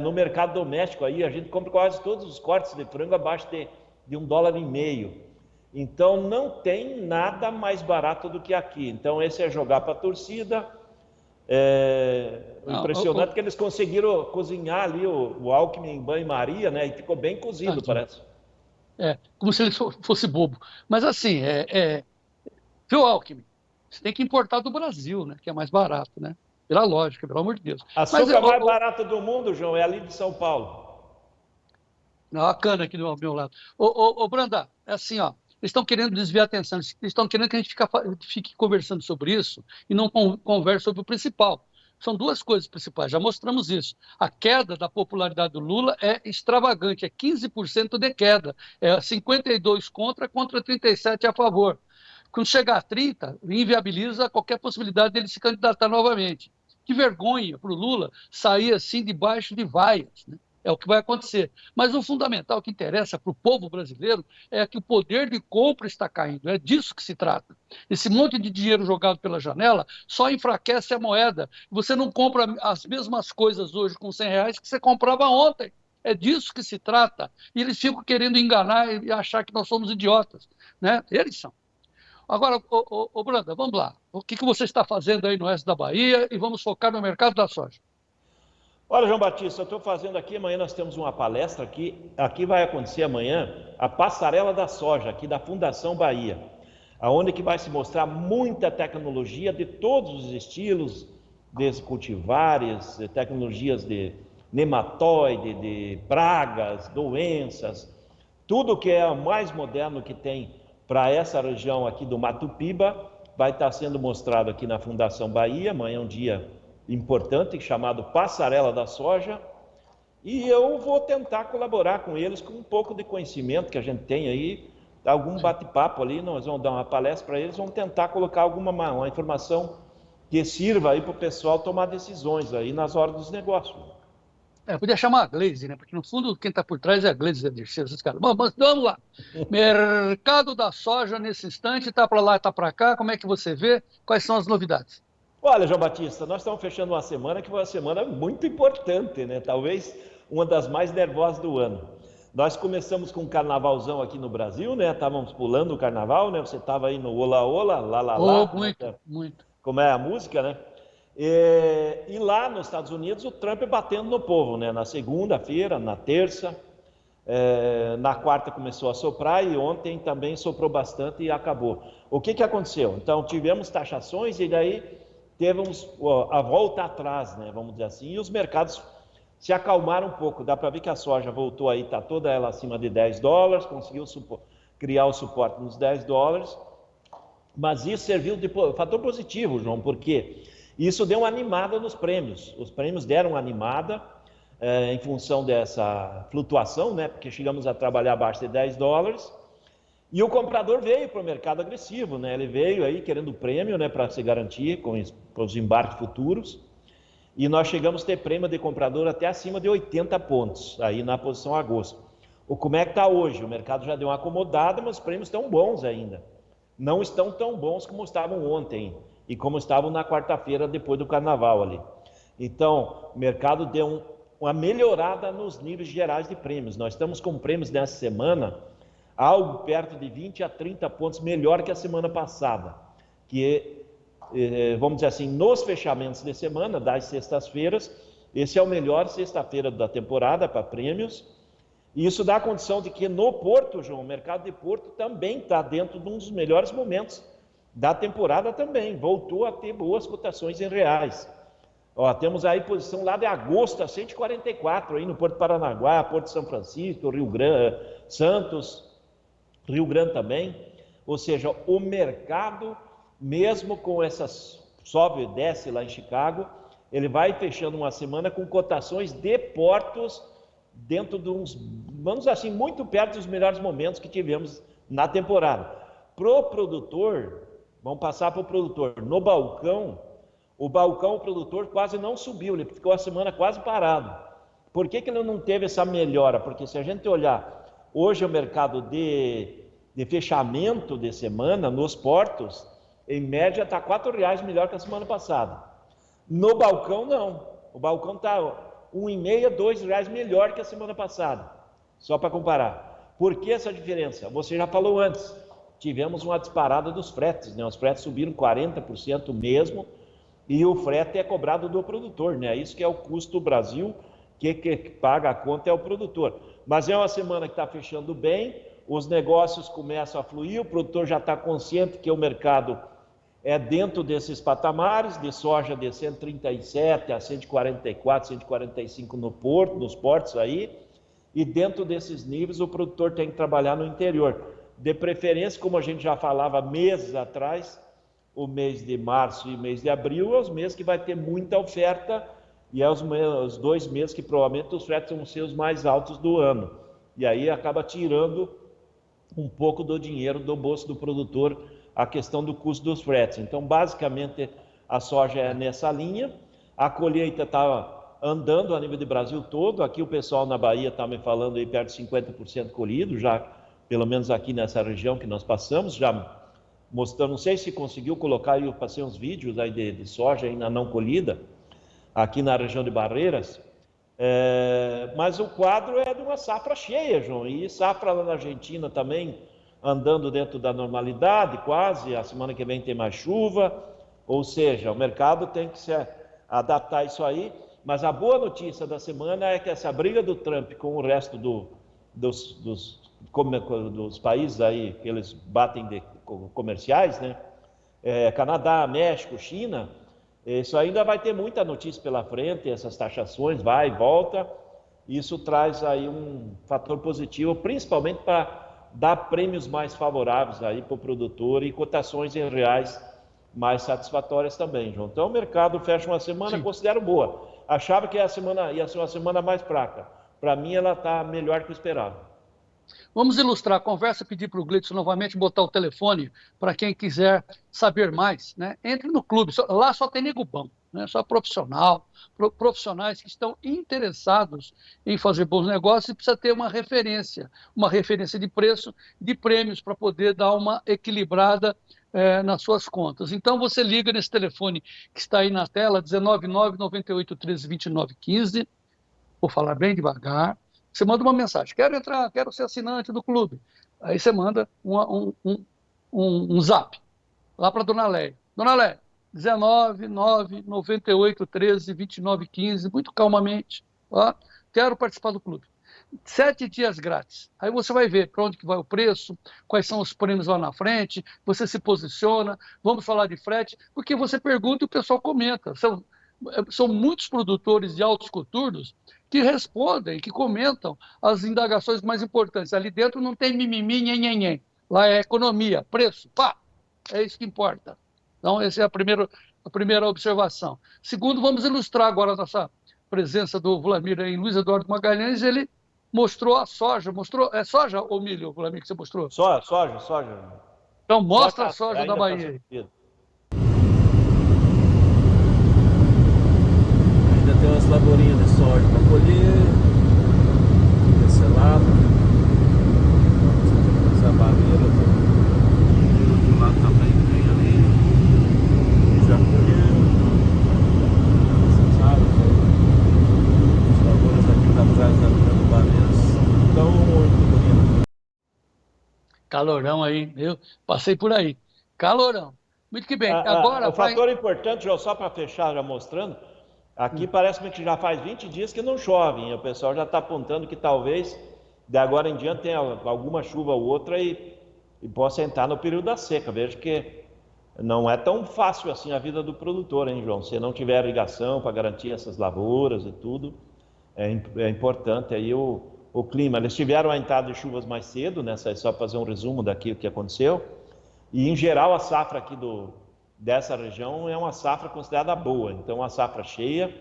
no mercado doméstico. Aí a gente compra quase todos os cortes de frango abaixo de $1,50. Então não tem nada mais barato do que aqui. Então esse é jogar para a torcida. Impressionante que eles conseguiram cozinhar ali o Alckmin em banho-maria, né? E ficou bem cozido, parece. Como se ele fosse bobo. Mas assim, viu, Alckmin? Você tem que importar do Brasil, né? Que é mais barato, né? Pela lógica, pelo amor de Deus. Açúcar mais barato do mundo, João, é ali de São Paulo. A cana aqui do meu lado. Ô, Branda, é assim, ó. Eles estão querendo desviar a atenção, eles estão querendo que a gente fique conversando sobre isso e não converse sobre o principal. São duas coisas principais, já mostramos isso. A queda da popularidade do Lula é extravagante, é 15% de queda, é 52 contra 37 a favor. Quando chegar a 30, inviabiliza qualquer possibilidade dele se candidatar novamente. Que vergonha para o Lula sair assim debaixo de vaias, né? É o que vai acontecer. Mas o fundamental que interessa para o povo brasileiro é que o poder de compra está caindo. É disso que se trata. Esse monte de dinheiro jogado pela janela só enfraquece a moeda. Você não compra as mesmas coisas hoje com R$100 que você comprava ontem. É disso que se trata. E eles ficam querendo enganar e achar que nós somos idiotas, né? Eles são. Agora, Branda, vamos lá. O que você está fazendo aí no oeste da Bahia? E vamos focar no mercado da soja. Olha, João Batista, eu estou fazendo aqui, amanhã nós temos uma palestra aqui. Aqui vai acontecer amanhã a Passarela da Soja, aqui da Fundação Bahia, onde que vai se mostrar muita tecnologia de todos os estilos, de cultivares, de tecnologias de nematóide, de pragas, doenças, tudo que é o mais moderno que tem para essa região aqui do Mato Piba vai estar sendo mostrado aqui na Fundação Bahia. Amanhã é um dia importante chamado Passarela da Soja, e eu vou tentar colaborar com eles com um pouco de conhecimento que a gente tem aí, algum bate-papo ali, nós vamos dar uma palestra para eles, vamos tentar colocar uma informação que sirva aí para o pessoal tomar decisões aí nas horas dos negócios. Podia chamar a Glaze, né? Porque no fundo quem está por trás é a Glaze da Dirceu, esses caras. Bom, mas vamos lá. Mercado da soja nesse instante, está para lá, está para cá, como é que você vê? Quais são as novidades? Olha, João Batista, nós estamos fechando uma semana que foi uma semana muito importante, né? Talvez uma das mais nervosas do ano. Nós começamos com um carnavalzão aqui no Brasil, né? Estávamos pulando o carnaval, né? Você estava aí no Ola Ola, lá lá lá. Muito. Como é a música, né? E lá nos Estados Unidos o Trump batendo no povo, né? Na segunda-feira, na terça, na quarta começou a soprar e ontem também soprou bastante e acabou. O que aconteceu? Então tivemos taxações e daí tivemos a volta atrás, né? Vamos dizer assim, e os mercados se acalmaram um pouco. Dá para ver que a soja voltou aí, está toda ela acima de $10, conseguiu criar o suporte nos $10, mas isso serviu de fator positivo, João, porque isso deu uma animada nos prêmios. Os prêmios deram uma animada em função dessa flutuação, né? Porque chegamos a trabalhar abaixo de $10 e o comprador veio para o mercado agressivo, né? Ele veio aí querendo prêmio, né? Para se garantir com os embarques futuros. E nós chegamos a ter prêmio de comprador até acima de 80 pontos, aí na posição agosto. Como é que está hoje? O mercado já deu uma acomodada, mas os prêmios estão bons ainda. Não estão tão bons como estavam ontem e como estavam na quarta-feira depois do carnaval ali. Então, o mercado deu uma melhorada nos níveis gerais de prêmios. Nós estamos com prêmios nessa semana algo perto de 20 a 30 pontos melhor que a semana passada, que vamos dizer assim, nos fechamentos de semana, das sextas-feiras, esse é o melhor sexta-feira da temporada para prêmios, e isso dá a condição de que no Porto, João, o mercado de Porto também está dentro de um dos melhores momentos da temporada também, voltou a ter boas cotações em reais. Temos aí posição lá de agosto a 144, aí no Porto Paranaguá, Porto de São Francisco, Rio Grande, Santos, Rio Grande também, ou seja, o mercado mesmo com essas sobe e desce lá em Chicago, ele vai fechando uma semana com cotações de portos dentro de uns, vamos dizer assim, muito perto dos melhores momentos que tivemos na temporada. Pro produtor, vamos passar para o produtor, no balcão, o produtor quase não subiu, ele ficou a semana quase parado. Por que ele não teve essa melhora? Porque se a gente olhar, hoje o mercado de fechamento de semana nos portos, em média está R$4 melhor que a semana passada. No balcão, não. O balcão está R$1,5, R$2 melhor que a semana passada. Só para comparar. Por que essa diferença? Você já falou antes. Tivemos uma disparada dos fretes, né? Os fretes subiram 40% mesmo, e o frete é cobrado do produtor, né? Isso que é o custo do Brasil, que paga a conta é o produtor. Mas é uma semana que está fechando bem, os negócios começam a fluir, o produtor já está consciente que o mercado é dentro desses patamares, de soja de 137 a 144, 145 nos portos aí, e dentro desses níveis o produtor tem que trabalhar no interior. De preferência, como a gente já falava meses atrás, o mês de março e mês de abril é os meses que vai ter muita oferta e é os 2 meses que provavelmente os fretes vão ser os mais altos do ano. E aí acaba tirando um pouco do dinheiro do bolso do produtor a questão do custo dos fretes. Então, basicamente, a soja é nessa linha. A colheita está andando a nível de Brasil todo. Aqui o pessoal na Bahia está me falando aí perto de 50% colhido, já pelo menos aqui nessa região que nós passamos, já mostrando, não sei se conseguiu colocar aí, eu passei uns vídeos aí de soja ainda não colhida, aqui na região de Barreiras, mas o quadro é de uma safra cheia, João, e safra lá na Argentina também andando dentro da normalidade, quase, a semana que vem tem mais chuva, ou seja, o mercado tem que se adaptar a isso aí, mas a boa notícia da semana é que essa briga do Trump com o resto dos países aí, que eles batem de comerciais, né? Canadá, México, China, isso ainda vai ter muita notícia pela frente, essas taxações, vai e volta, isso traz aí um fator positivo, principalmente para dar prêmios mais favoráveis aí para o produtor e cotações em reais mais satisfatórias também, João. Então o mercado fecha uma semana, considero boa. Achava que ia ser uma semana mais fraca. Para mim ela está melhor que o esperado. Vamos ilustrar a conversa, pedir para o Gleidson novamente botar o telefone para quem quiser saber mais, né? Entre no clube, lá só tem nego bom, né? Só profissionais que estão interessados em fazer bons negócios e precisa ter uma referência de preço, de prêmios para poder dar uma equilibrada nas suas contas. Então você liga nesse telefone que está aí na tela, 19998132915, vou falar bem devagar. Você manda uma mensagem, quero entrar, quero ser assinante do clube. Aí você manda um zap lá para a Dona Leia. Dona Leia, 19998132915, muito calmamente. Ó, quero participar do clube. 7 dias grátis. Aí você vai ver para onde que vai o preço, quais são os prêmios lá na frente, você se posiciona, vamos falar de frete, porque você pergunta e o pessoal comenta. São muitos produtores de altos coturnos que respondem, que comentam as indagações mais importantes. Ali dentro não tem mimimi, nhenhenhen. Lá é economia, preço, pá, é isso que importa. Então, essa é a primeira observação. Segundo, vamos ilustrar agora a nossa presença do Vlamir em Luiz Eduardo Magalhães. Ele mostrou a soja. É soja ou milho, Vlamir, que você mostrou? Soja. Então, mostra a soja da Bahia. Tem umas lavourinhas de soja para colher, desse lado, essa barreira do outro lado também tem ali, já colheram, sabe? As lavouras aqui atrás da barreira estão muito bonitas. Calorão aí, eu passei por aí, calorão. Muito que bem, agora... O fator importante, João, só para fechar, já mostrando, aqui parece-me que já faz 20 dias que não chove, hein? O pessoal já está apontando que talvez de agora em diante tenha alguma chuva ou outra e possa entrar no período da seca. Vejo que não é tão fácil assim a vida do produtor, hein, João? Se não tiver irrigação para garantir essas lavouras e tudo, é importante aí o clima. Eles tiveram a entrada de chuvas mais cedo, né? Só fazer um resumo daquilo que aconteceu. E em geral a safra aqui dessa região é uma safra considerada boa, então uma safra cheia,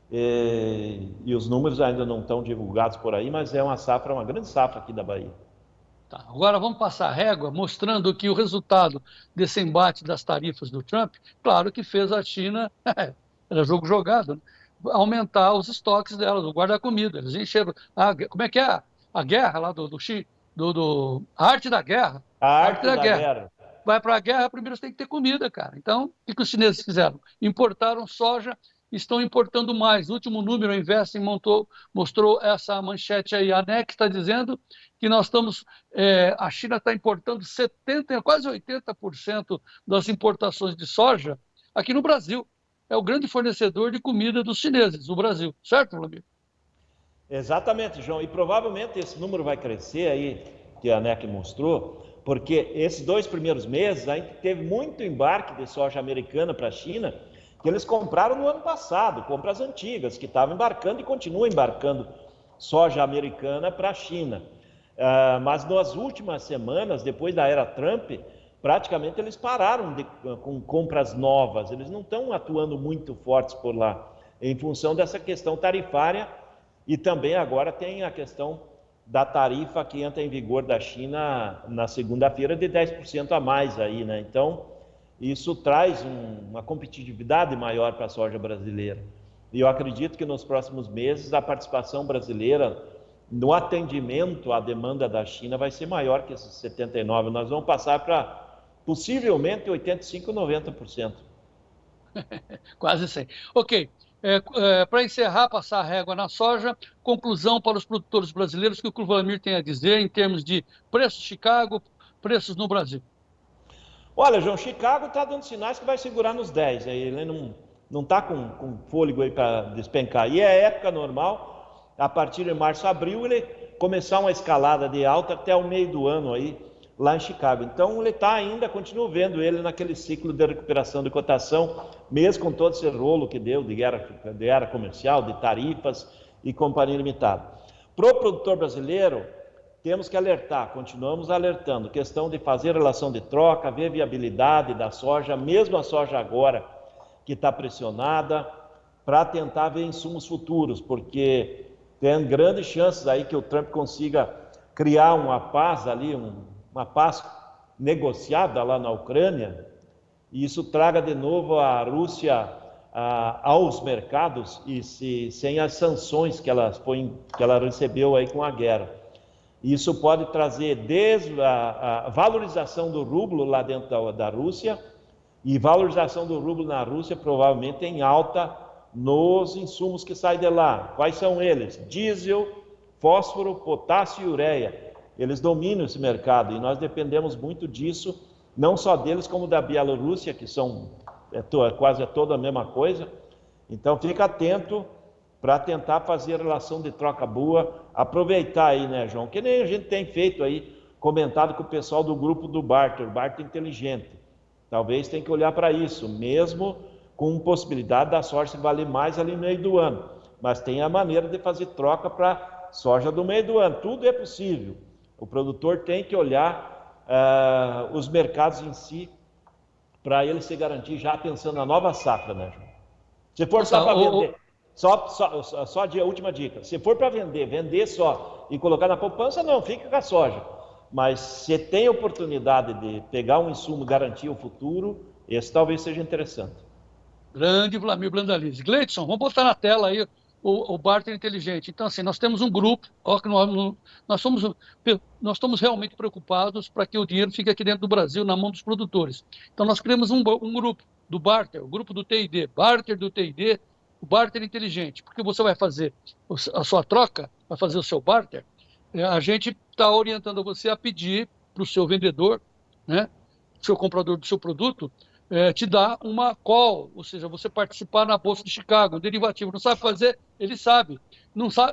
e os números ainda não estão divulgados por aí, mas é uma grande safra aqui da Bahia. Tá, agora vamos passar a régua mostrando que o resultado desse embate das tarifas do Trump, claro que fez a China, era jogo jogado, né? Aumentar os estoques delas, o guarda-comida. Eles encheram, como é que é? A guerra lá a arte da guerra. A arte da guerra. Vai para a guerra, primeiro você tem que ter comida, cara. Então, o que os chineses fizeram? Importaram soja, estão importando mais. O último número, a Investing mostrou essa manchete aí. A ANEC está dizendo que a China está importando quase 80% das importações de soja aqui no Brasil. É o grande fornecedor de comida dos chineses, o Brasil. Certo, Vlamir? Exatamente, João. E provavelmente esse número vai crescer aí, que a ANEC mostrou, porque esses 2 primeiros meses a gente teve muito embarque de soja americana para a China, que eles compraram no ano passado, compras antigas, que estavam embarcando e continuam embarcando soja americana para a China. Mas nas últimas semanas, depois da era Trump, praticamente eles pararam com compras novas, eles não estão atuando muito fortes por lá, em função dessa questão tarifária, e também agora tem a questão da tarifa que entra em vigor da China na segunda-feira de 10% a mais aí, né? Então, isso traz uma competitividade maior para a soja brasileira. E eu acredito que nos próximos meses a participação brasileira no atendimento à demanda da China vai ser maior que esses 79%. Nós vamos passar para possivelmente 85%, 90%. Quase 100%. Ok. Para encerrar, passar a régua na soja, conclusão para os produtores brasileiros, que o Vlamir tem a dizer em termos de preços Chicago, preços no Brasil. Olha, João, Chicago está dando sinais que vai segurar nos 10, ele não está com fôlego aí para despencar, e é época normal, a partir de março, abril, ele começar uma escalada de alta até o meio do ano aí, lá em Chicago. Então ele está ainda, continuo vendo ele naquele ciclo de recuperação de cotação, mesmo com todo esse rolo que deu de guerra comercial, de tarifas e companhia limitada. Para o produtor brasileiro, temos que alertar, continuamos alertando, questão de fazer relação de troca, ver viabilidade da soja, mesmo a soja agora que está pressionada, para tentar ver insumos futuros, porque tem grandes chances aí que o Trump consiga criar uma paz ali, uma paz negociada lá na Ucrânia, e isso traga de novo a Rússia aos mercados e sem as sanções que ela recebeu aí com a guerra. Isso pode trazer desde a valorização do rublo lá dentro da Rússia, e valorização do rublo na Rússia provavelmente em alta nos insumos que saem de lá. Quais são eles? Diesel, fósforo, potássio e ureia. Eles dominam esse mercado e nós dependemos muito disso, não só deles como da Bielorrússia, que são quase toda a mesma coisa. Então fica atento para tentar fazer relação de troca boa, aproveitar aí, né, João? Que nem a gente tem feito aí, comentado com o pessoal do grupo do barter inteligente. Talvez tenha que olhar para isso, mesmo com possibilidade da soja valer mais ali no meio do ano. Mas tem a maneira de fazer troca para soja do meio do ano. Tudo é possível. O produtor tem que olhar os mercados em si para ele se garantir já pensando na nova safra, né, João? Se for só para vender, só a última dica, se for para vender só e colocar na poupança, não, fica com a soja. Mas se tem oportunidade de pegar um insumo e garantir o futuro, esse talvez seja interessante. Grande Vlamir Brandalize. Gleidson, vamos botar na tela aí o barter inteligente. Então, assim, nós temos um grupo, nós estamos realmente preocupados para que o dinheiro fique aqui dentro do Brasil, na mão dos produtores. Então, nós criamos um grupo do barter, o grupo do TID, barter do TID, o barter inteligente, porque você vai fazer a sua troca, vai fazer o seu barter, a gente está orientando você a pedir para o seu vendedor, né, seu comprador do seu produto, te dá uma call, ou seja, você participar na Bolsa de Chicago, um derivativo. Não sabe fazer? Ele sabe.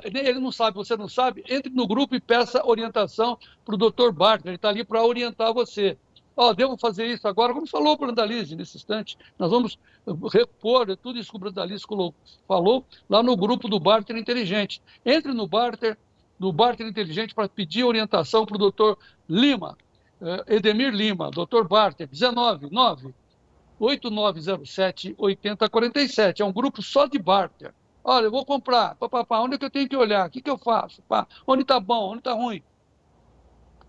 Ele não sabe, você não sabe? Entre no grupo e peça orientação para o Dr. Barter, ele está ali para orientar você. Devo fazer isso agora, como falou o Brandalize nesse instante, nós vamos repor tudo isso que o Brandalize falou lá no grupo do Barter Inteligente. Entre no Barter Inteligente para pedir orientação para o Dr. Lima, Edemir Lima, Dr. Barter, 199-8907-8047. É um grupo só de barter. Olha, eu vou comprar. Onde é que eu tenho que olhar? O que eu faço? Onde está bom? Onde está ruim?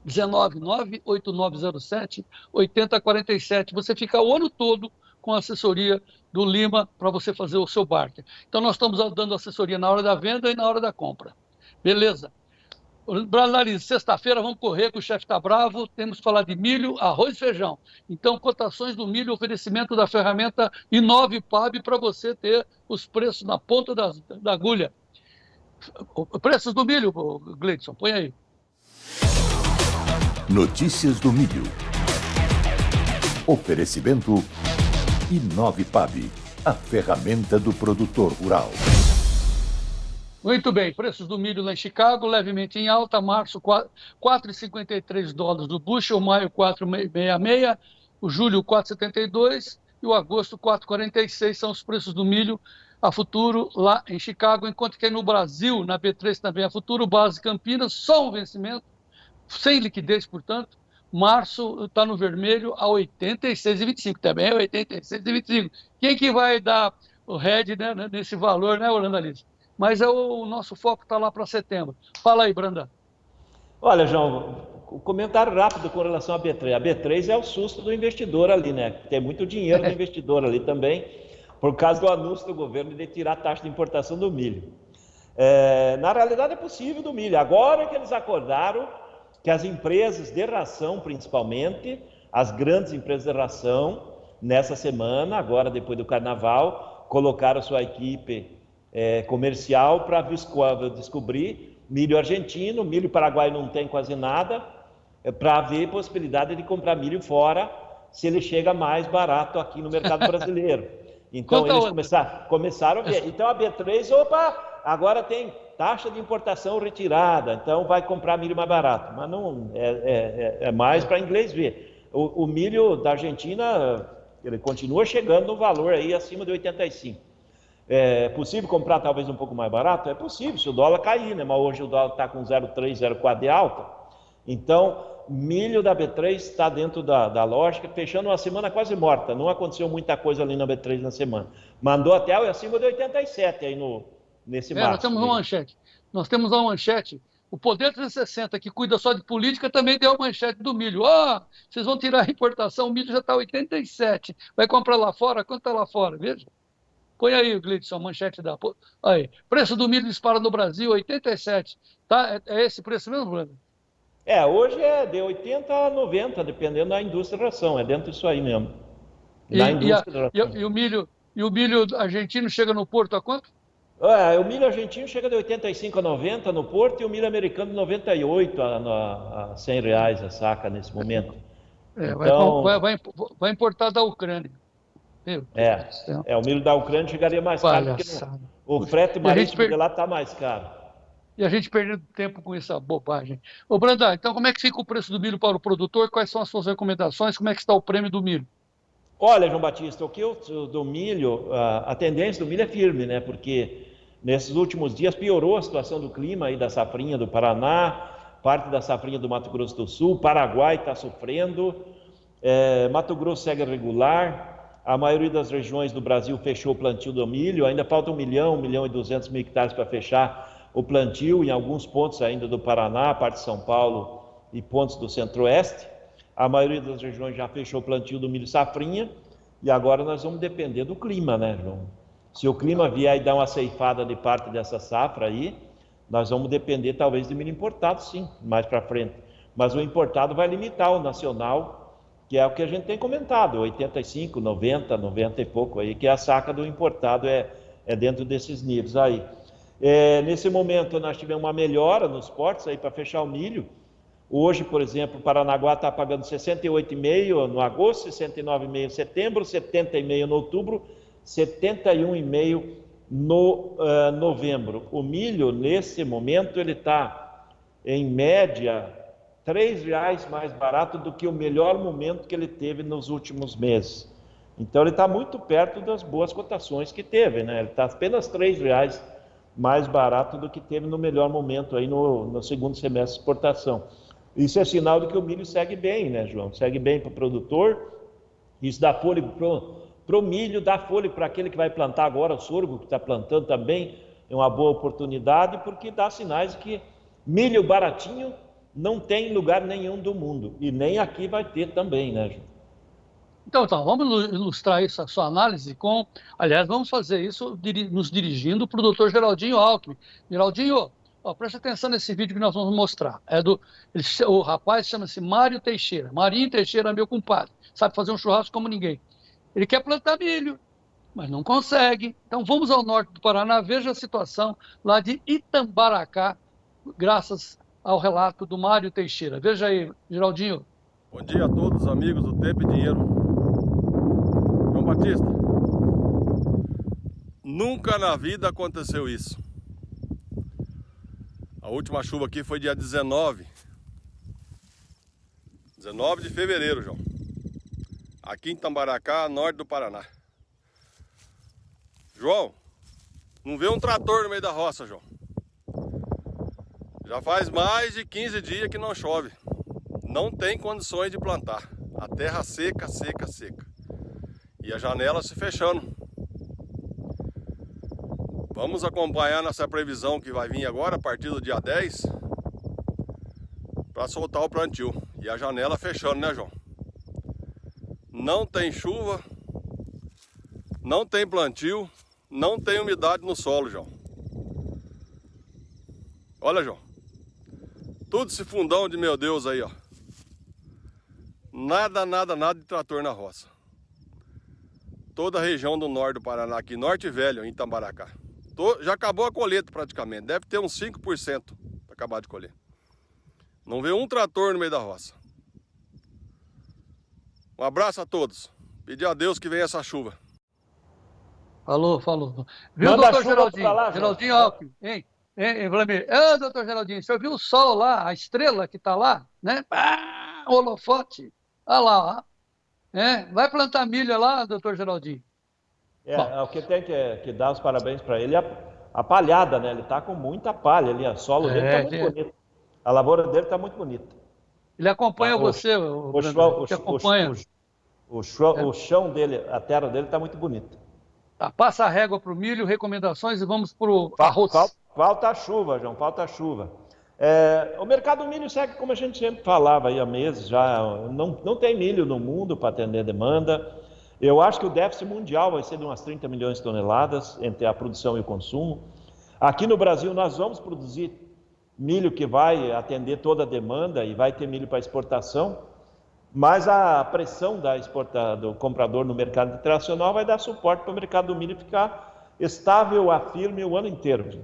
199-8907-8047. Você fica o ano todo com a assessoria do Lima para você fazer o seu barter. Então, nós estamos dando assessoria na hora da venda e na hora da compra. Beleza? Brandalize, sexta-feira vamos correr, que o chefe está bravo, temos que falar de milho, arroz e feijão. Então, cotações do milho, oferecimento da ferramenta I9PAB para você ter os preços na ponta da agulha. Preços do milho, Gleidson, põe aí. Notícias do milho. Oferecimento I9PAB, a ferramenta do produtor rural. Muito bem, preços do milho lá em Chicago, levemente em alta, março 4,53 dólares do bushel, maio 4,66, o julho 4,72 e o agosto 4,46 são os preços do milho a futuro lá em Chicago, enquanto que no Brasil, na B3 também a futuro, base Campinas, só um vencimento, sem liquidez, portanto, março está no vermelho a 86,25, também é 86,25. Quem que vai dar o head, né, nesse valor, né, Brandalize? Mas o nosso foco está lá para setembro. Fala aí, Branda. Olha, João, um comentário rápido com relação à B3. A B3 é o susto do investidor ali, né? Tem muito dinheiro do investidor ali também, por causa do anúncio do governo de tirar a taxa de importação do milho. Na realidade é possível do milho. Agora que eles acordaram que as empresas de ração, principalmente, as grandes empresas de ração, nessa semana, agora depois do Carnaval, colocaram sua equipe comercial para descobrir milho argentino, milho paraguaio não tem quase nada, para haver possibilidade de comprar milho fora, se ele chega mais barato aqui no mercado brasileiro. Então eles começaram a ver. Então a B3, agora tem taxa de importação retirada, então vai comprar milho mais barato. Mas não é mais para inglês ver. O milho da Argentina, ele continua chegando no valor aí acima de 85. É possível comprar talvez um pouco mais barato? É possível, se o dólar cair, né? Mas hoje o dólar está com 0,3, 0,4 de alta. Então, milho da B3 está dentro da lógica, fechando uma semana quase morta. Não aconteceu muita coisa ali na B3 na semana. Mandou até acima de 87 aí nesse março. Nós temos uma manchete. Nós temos uma manchete. O Poder 360, que cuida só de política, também deu a manchete do milho. Vocês vão tirar a importação, o milho já está 87. Vai comprar lá fora? Quanto está lá fora? Veja. Põe aí, Gleidson, a manchete da... Aí. Preço do milho dispara no Brasil, 87. Tá? É esse preço mesmo, Bruno? Hoje é de 80 a 90, dependendo da indústria de ração. É dentro disso aí mesmo. E o milho argentino chega no Porto a quanto? O milho argentino chega de 85 a 90 no Porto e o milho americano de 98 a 100 reais a saca nesse momento. Então, vai importar da Ucrânia. O milho da Ucrânia chegaria mais caro, porque o frete marítimo de lá está mais caro. E a gente perdendo tempo com essa bobagem. Ô, Brandão, então como é que fica o preço do milho para o produtor? Quais são as suas recomendações? Como é que está o prêmio do milho? Olha, João Batista, do milho, a tendência do milho é firme, né? Porque nesses últimos dias piorou a situação do clima aí da safrinha do Paraná, parte da safrinha do Mato Grosso do Sul, Paraguai está sofrendo, Mato Grosso segue regular, a maioria das regiões do Brasil fechou o plantio do milho, ainda falta 1 milhão e 200 mil hectares para fechar o plantio em alguns pontos ainda do Paraná, parte de São Paulo e pontos do Centro-Oeste. A maioria das regiões já fechou o plantio do milho safrinha e agora nós vamos depender do clima, né, João? Se o clima vier e dar uma ceifada de parte dessa safra aí, nós vamos depender talvez de milho importado, sim, mais para frente. Mas o importado vai limitar o nacional, que é o que a gente tem comentado, 85, 90, 90 e pouco aí, que a saca do importado é dentro desses níveis aí. Nesse momento nós tivemos uma melhora nos portos aí para fechar o milho. Hoje, por exemplo, o Paranaguá está pagando 68,5 no agosto, 69,5 em setembro, 70,5 no outubro, 71,5 no novembro. O milho, nesse momento, ele está, em média, R$3 mais barato do que o melhor momento que ele teve nos últimos meses. Então, ele está muito perto das boas cotações que teve, né? Ele está apenas R$3 mais barato do que teve no melhor momento aí no segundo semestre de exportação. Isso é sinal de que o milho segue bem, né, João? Segue bem para o produtor, isso dá fôlego para o milho, dá fôlego para aquele que vai plantar agora, o sorgo que está plantando também, é uma boa oportunidade, porque dá sinais de que milho baratinho não tem em lugar nenhum do mundo, e nem aqui vai ter também, né, João? Então, vamos ilustrar isso, a sua análise aliás, vamos fazer isso nos dirigindo para o Dr. Geraldinho Alckmin. Geraldinho, preste atenção nesse vídeo que nós vamos mostrar. O rapaz chama-se Mário Teixeira. Marinho Teixeira é meu compadre, sabe fazer um churrasco como ninguém. Ele quer plantar milho, mas não consegue. Então vamos ao norte do Paraná, veja a situação lá de Itambaracá, graças ao relato do Mário Teixeira. Veja aí, Geraldinho. Bom dia a todos, amigos do Tempo e Dinheiro. João Batista, nunca na vida aconteceu isso. A última chuva aqui foi dia 19 de fevereiro, João. Aqui em Itambaracá, norte do Paraná. João, não vê um trator no meio da roça, João. Já faz mais de 15 dias que não chove. Não tem condições de plantar. A terra seca, seca, seca. E a janela se fechando. Vamos acompanhar nessa previsão que vai vir agora, a partir do dia 10, para soltar o plantio. E a janela fechando, né, João? Não tem chuva, não tem plantio, não tem umidade no solo, João. Olha, João. Tudo esse fundão de meu Deus aí, ó. Nada, nada, nada de trator na roça. Toda a região do norte do Paraná, aqui, Norte Velho, em Itambaracá. Já acabou a colheita praticamente, deve ter uns 5% para acabar de colher. Não vê um trator no meio da roça. Um abraço a todos. Pedir a Deus que venha essa chuva. Falou. Viu, doutor Geraldinho? Geraldinho Alckmin, hein, Vladimir? Doutor Geraldinho, você viu o sol lá, a estrela que está lá, né? O holofote. Olha lá, ó. Vai plantar milho lá, doutor Geraldinho? O que tem que dar os parabéns para ele é a palhada, né? Ele está com muita palha ali, o solo dele está muito bonito. A lavoura dele está muito bonita. Ele acompanha você, Brandão, te acompanha. O chão dele, a terra dele está muito bonita. Tá, passa a régua para o milho, recomendações e vamos para o arroz. Falta chuva, João, falta chuva. O mercado do milho segue como a gente sempre falava aí há meses já. Não tem milho no mundo para atender demanda. Eu acho que o déficit mundial vai ser de umas 30 milhões de toneladas entre a produção e o consumo. Aqui no Brasil nós vamos produzir milho que vai atender toda a demanda e vai ter milho para exportação, mas a pressão do comprador no mercado internacional vai dar suporte para o mercado do milho ficar estável, firme o ano inteiro.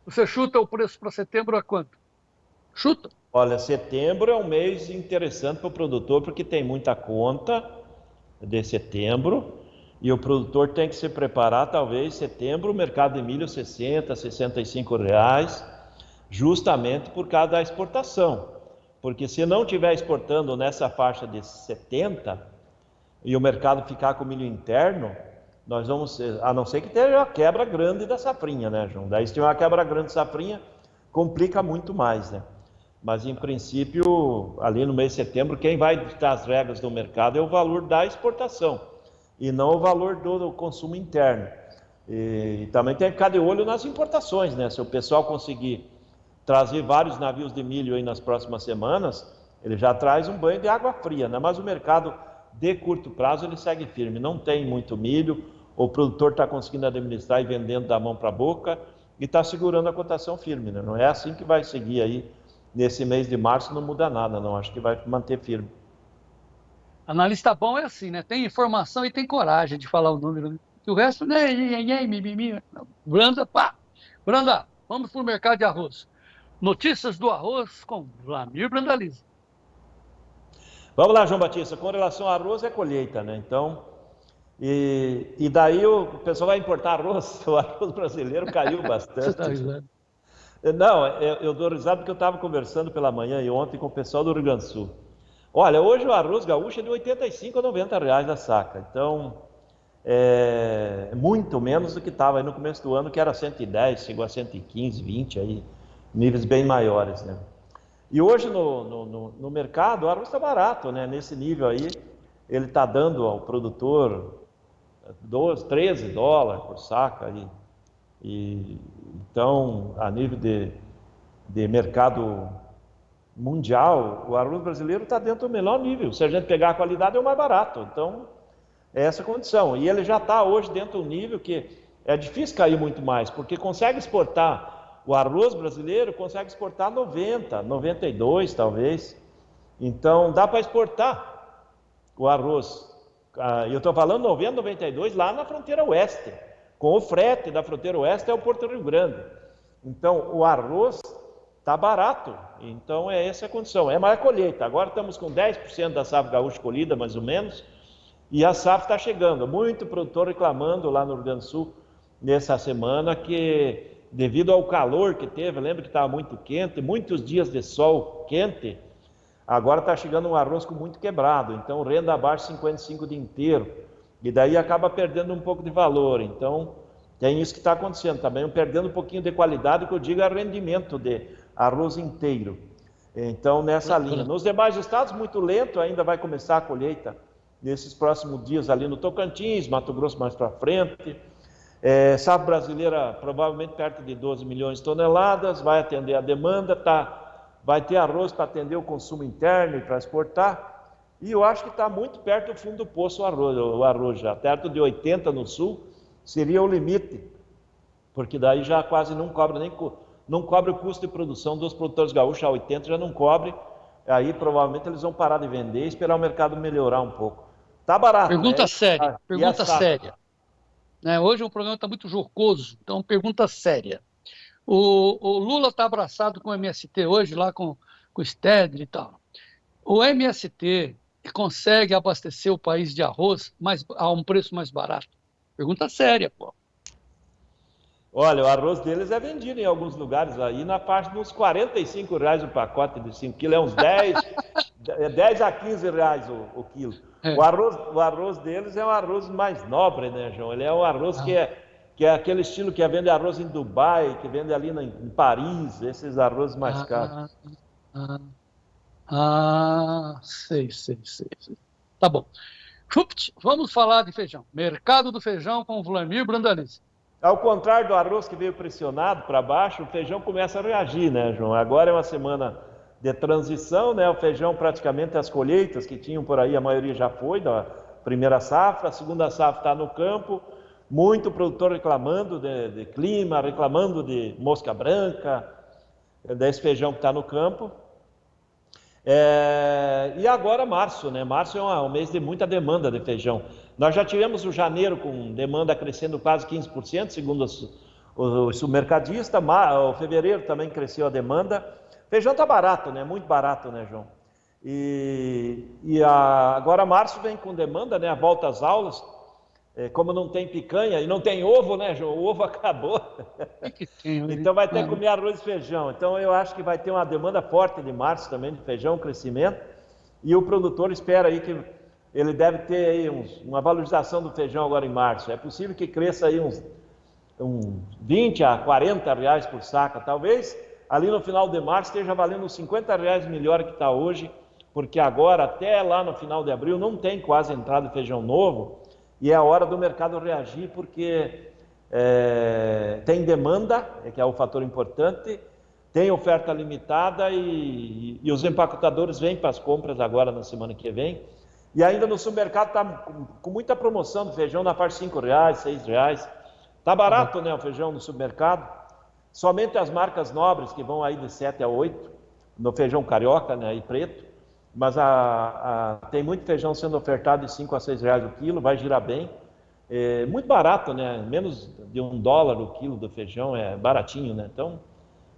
Você chuta o preço para setembro a quanto? Chuta? Olha, setembro é um mês interessante para o produtor porque tem muita conta de setembro e o produtor tem que se preparar, talvez, setembro, o mercado de milho 60, 65 reais, justamente por causa da exportação. Porque se não estiver exportando nessa faixa de 70 e o mercado ficar com milho interno, nós vamos, a não ser que tenha uma quebra grande da safrinha, né, João? Daí se tiver uma quebra grande da safrinha, complica muito mais, né? Mas em princípio, ali no mês de setembro, quem vai ditar as regras do mercado é o valor da exportação e não o valor do consumo interno. E também tem que ficar de olho nas importações, né? Se o pessoal conseguir trazer vários navios de milho aí nas próximas semanas, ele já traz um banho de água fria, né? Mas o mercado de curto prazo ele segue firme, não tem muito milho, o produtor está conseguindo administrar e vendendo da mão para a boca e está segurando a cotação firme, né? Não é assim que vai seguir aí nesse mês de março, não muda nada, não, acho que vai manter firme. Analista bom é assim, né? Tem informação e tem coragem de falar o número, né? Que o resto, né? Mimimi. Branda, pá! Branda, vamos para o mercado de arroz. Notícias do arroz com Vlamir Brandalize. Vamos lá, João Batista. Com relação ao arroz, é colheita, né? Então, e daí o pessoal vai importar arroz. O arroz brasileiro caiu bastante. Você tá risado? Não, eu dou risada porque eu estava conversando pela manhã e ontem com o pessoal do Rio Grande do Sul. Olha, hoje o arroz gaúcho é de 85 a 90 reais a saca. Então, é muito menos do que estava aí no começo do ano, que era 110, chegou a 115, 20 aí. Níveis bem maiores, né? E hoje no mercado o arroz está barato, né? Nesse nível aí, ele está dando ao produtor 12, 13 dólares por saca aí. E então, a nível de mercado mundial, o arroz brasileiro está dentro do melhor nível. Se a gente pegar a qualidade, é o mais barato. Então, é essa condição. E ele já está hoje dentro do nível que é difícil cair muito mais, porque consegue exportar. O arroz brasileiro consegue exportar 90, 92 talvez. Então dá para exportar o arroz. Eu estou falando 90, 92 lá na fronteira oeste. Com o frete da fronteira oeste é o Porto Rio Grande. Então o arroz está barato. Então é essa a condição. É mais colheita. Agora estamos com 10% da safra gaúcha colhida mais ou menos. E a safra está chegando. Muito produtor reclamando lá no Rio Grande do Sul nessa semana que devido ao calor que teve, lembra que estava muito quente, muitos dias de sol quente, agora está chegando um arroz com muito quebrado, então renda abaixo de 55 de inteiro, e daí acaba perdendo um pouco de valor. Então tem isso que está acontecendo também, perdendo um pouquinho de qualidade, que eu digo é rendimento de arroz inteiro. Então nessa linha. Nos demais estados, muito lento, ainda vai começar a colheita nesses próximos dias ali no Tocantins, Mato Grosso mais para frente. Safra brasileira provavelmente perto de 12 milhões de toneladas, vai atender a demanda, vai ter arroz para atender o consumo interno e para exportar, e eu acho que está muito perto do fundo do poço o arroz já, perto de 80 no sul, seria o limite, porque daí já quase não cobre o custo de produção dos produtores gaúchos, a 80 já não cobre, aí provavelmente eles vão parar de vender e esperar o mercado melhorar um pouco. Está barato. Pergunta séria, pergunta séria. Hoje o programa está muito jocoso, então pergunta séria. O Lula está abraçado com o MST hoje, lá com o Stedley e tal. O MST consegue abastecer o país de arroz a um preço mais barato? Pergunta séria, pô. Olha, o arroz deles é vendido em alguns lugares aí na parte dos R$45 o pacote de 5 quilos, é uns 10 a 15 reais o quilo. O arroz deles é um arroz mais nobre, né, João? Ele é um arroz que é aquele estilo que vende arroz em Dubai, que vende ali em Paris, esses arrozes mais caros. Ah, sei. Tá bom. Vamos falar de feijão. Mercado do feijão com o Vlamir Brandalize. Ao contrário do arroz que veio pressionado para baixo, o feijão começa a reagir, né, João? Agora é uma semana de transição, né? O feijão praticamente as colheitas que tinham por aí, a maioria já foi da primeira safra, a segunda safra está no campo, muito produtor reclamando de clima, reclamando de mosca branca, desse feijão que está no campo. E agora março, né? Março é um mês de muita demanda de feijão. Nós já tivemos o janeiro com demanda crescendo quase 15%, segundo os mercadistas. O fevereiro também cresceu a demanda. Feijão está barato, né? Muito barato, né, João? Agora março vem com demanda, né? A volta às aulas. Como não tem picanha e não tem ovo, né, João? O ovo acabou. Então vai ter que comer arroz e feijão. Então eu acho que vai ter uma demanda forte de março também de feijão, crescimento. E o produtor espera aí que ele deve ter aí uma valorização do feijão agora em março. É possível que cresça aí uns 20 a 40 reais por saca. Talvez ali no final de março esteja valendo uns 50 reais melhor que está hoje, porque agora até lá no final de abril não tem quase entrada de feijão novo. E é a hora do mercado reagir, porque tem demanda, que é o fator importante, tem oferta limitada e os empacotadores vêm para as compras agora na semana que vem. E ainda no supermercado está com muita promoção do feijão na faixa de R$5, R$6. Está barato, né, o feijão no supermercado. Somente as marcas nobres que vão aí de 7 a 8, no feijão carioca, né, e preto. Mas tem muito feijão sendo ofertado de 5 a 6 reais o quilo, vai girar bem. Muito barato, né? Menos de $1 o quilo do feijão, é baratinho, né? Então,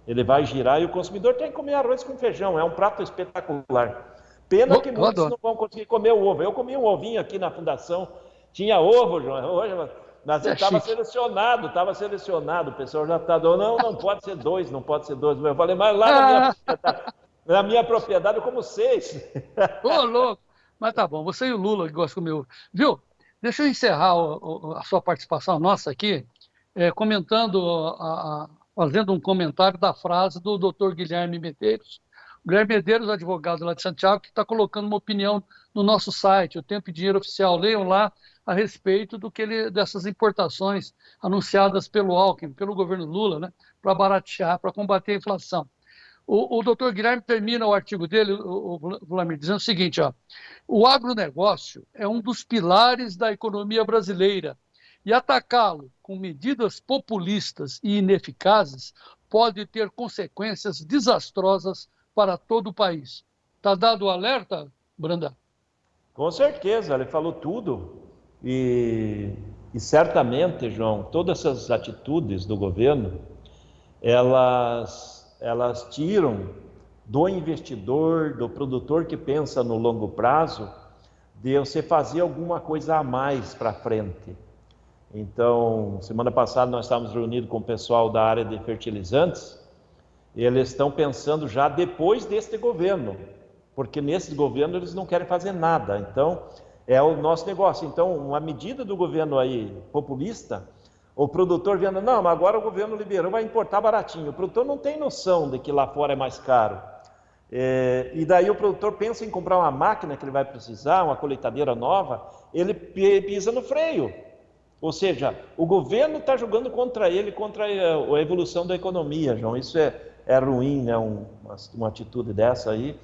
ele vai girar e o consumidor tem que comer arroz com feijão, é um prato espetacular. Pena que muitos não vão conseguir comer o ovo. Eu comi um ovinho aqui na fundação, tinha ovo, João, hoje, mas estava selecionado, o pessoal já está dando, não pode ser dois. Eu falei, mas lá na minha propriedade eu como 6. Ô, louco! Mas tá bom, você e o Lula que gostam de comer ovo. Viu? Deixa eu encerrar a sua participação nossa aqui, fazendo um comentário da frase do Dr. Guilherme Medeiros. O Guilherme Medeiros, advogado lá de Santiago, que está colocando uma opinião no nosso site, o Tempo e Dinheiro Oficial. Leiam lá a respeito dessas importações anunciadas pelo Alckmin, pelo governo Lula, né, para baratear, para combater a inflação. O doutor Guilherme termina o artigo dele, o Vlamir, dizendo o seguinte, o agronegócio é um dos pilares da economia brasileira e atacá-lo com medidas populistas e ineficazes pode ter consequências desastrosas para todo o país. Está dado o alerta, Brandão? Com certeza, ele falou tudo e certamente, João, todas essas atitudes do governo, elas tiram do investidor, do produtor que pensa no longo prazo, de você fazer alguma coisa a mais para frente. Então, semana passada nós estávamos reunidos com o pessoal da área de fertilizantes, e eles estão pensando já depois deste governo, porque nesse governo eles não querem fazer nada. Então, é o nosso negócio. Então, uma medida do governo aí populista, o produtor vendo, não, mas agora o governo liberou, vai importar baratinho. O produtor não tem noção de que lá fora é mais caro. E daí o produtor pensa em comprar uma máquina que ele vai precisar, uma colheitadeira nova, ele pisa no freio. Ou seja, o governo está jogando contra ele, contra a evolução da economia, João. Isso é ruim, né? Uma atitude dessa aí.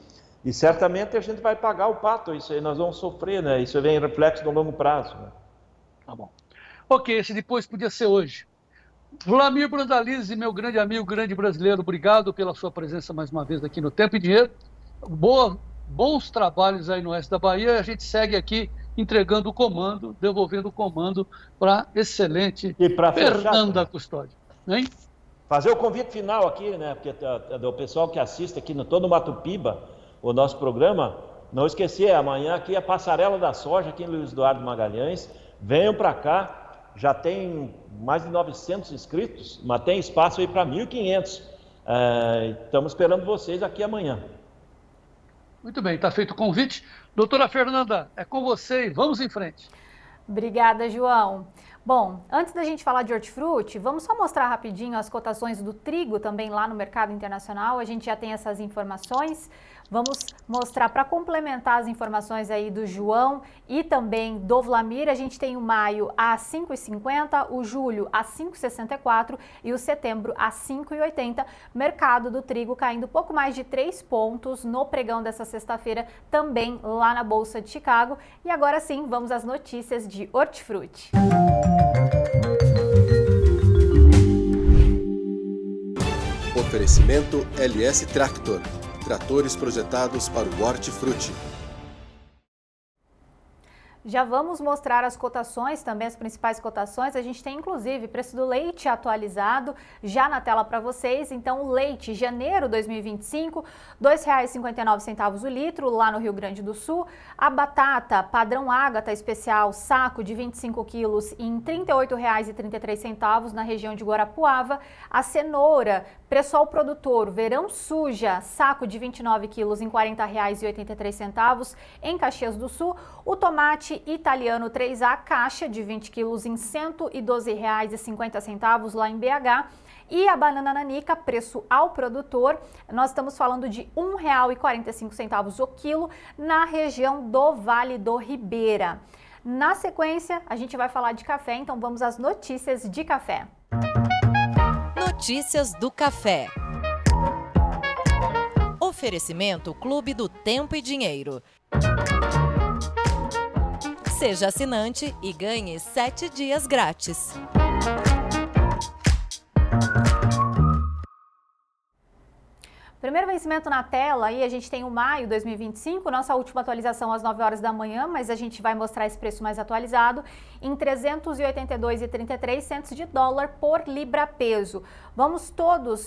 E certamente a gente vai pagar o pato, isso aí nós vamos sofrer, né? Isso vem em reflexo no longo prazo. Né? Tá bom. Ok, esse depois podia ser hoje. Vlamir Brandalize, meu grande amigo, grande brasileiro, obrigado pela sua presença mais uma vez aqui no Tempo e Dinheiro. Bons trabalhos aí no oeste da Bahia. A gente segue aqui entregando o comando, devolvendo o comando para excelente Fernanda Custódio. Hein? Fazer o convite final aqui, né? Porque do pessoal que assiste aqui no todo Mato Piba, o nosso programa, não esquecer, amanhã aqui é a Passarela da Soja, aqui em Luiz Eduardo Magalhães. Venham para cá. Já tem mais de 900 inscritos, mas tem espaço aí para 1.500. Estamos esperando vocês aqui amanhã. Muito bem, está feito o convite. Doutora Fernanda, é com você e vamos em frente. Obrigada, João. Bom, antes da gente falar de hortifruti, vamos só mostrar rapidinho as cotações do trigo também lá no mercado internacional. A gente já tem essas informações. Vamos mostrar para complementar as informações aí do João e também do Vlamir. A gente tem o maio a 5,50, o julho a 5,64 e o setembro a 5,80. Mercado do trigo caindo pouco mais de 3 pontos no pregão dessa sexta-feira, também lá na Bolsa de Chicago. E agora sim, vamos às notícias de hortifruti. Oferecimento LS Tractor. Tratores projetados para o hortifruti. Já vamos mostrar as cotações, também as principais cotações. A gente tem inclusive preço do leite atualizado já na tela para vocês. Então, o leite, janeiro 2025, R$ 2,59 o litro lá no Rio Grande do Sul. A batata padrão Ágata especial, saco de 25 quilos em R$ 38,33 na região de Guarapuava. A cenoura, preço ao produtor, verão suja, saco de 29 quilos em R$ 40,83 em Caxias do Sul. O tomate italiano 3A, caixa de 20 quilos em R$ 112,50 lá em BH. E a banana nanica, preço ao produtor, nós estamos falando de R$ 1,45 o quilo na região do Vale do Ribeira. Na sequência, a gente vai falar de café, então vamos às notícias de café. Notícias do café. Oferecimento Clube do Tempo e Dinheiro. Seja assinante e ganhe 7 dias grátis. Primeiro vencimento na tela, aí a gente tem o maio 2025, nossa última atualização às 9 horas da manhã, mas a gente vai mostrar esse preço mais atualizado em R$ 382,33 de dólar por libra peso. Vamos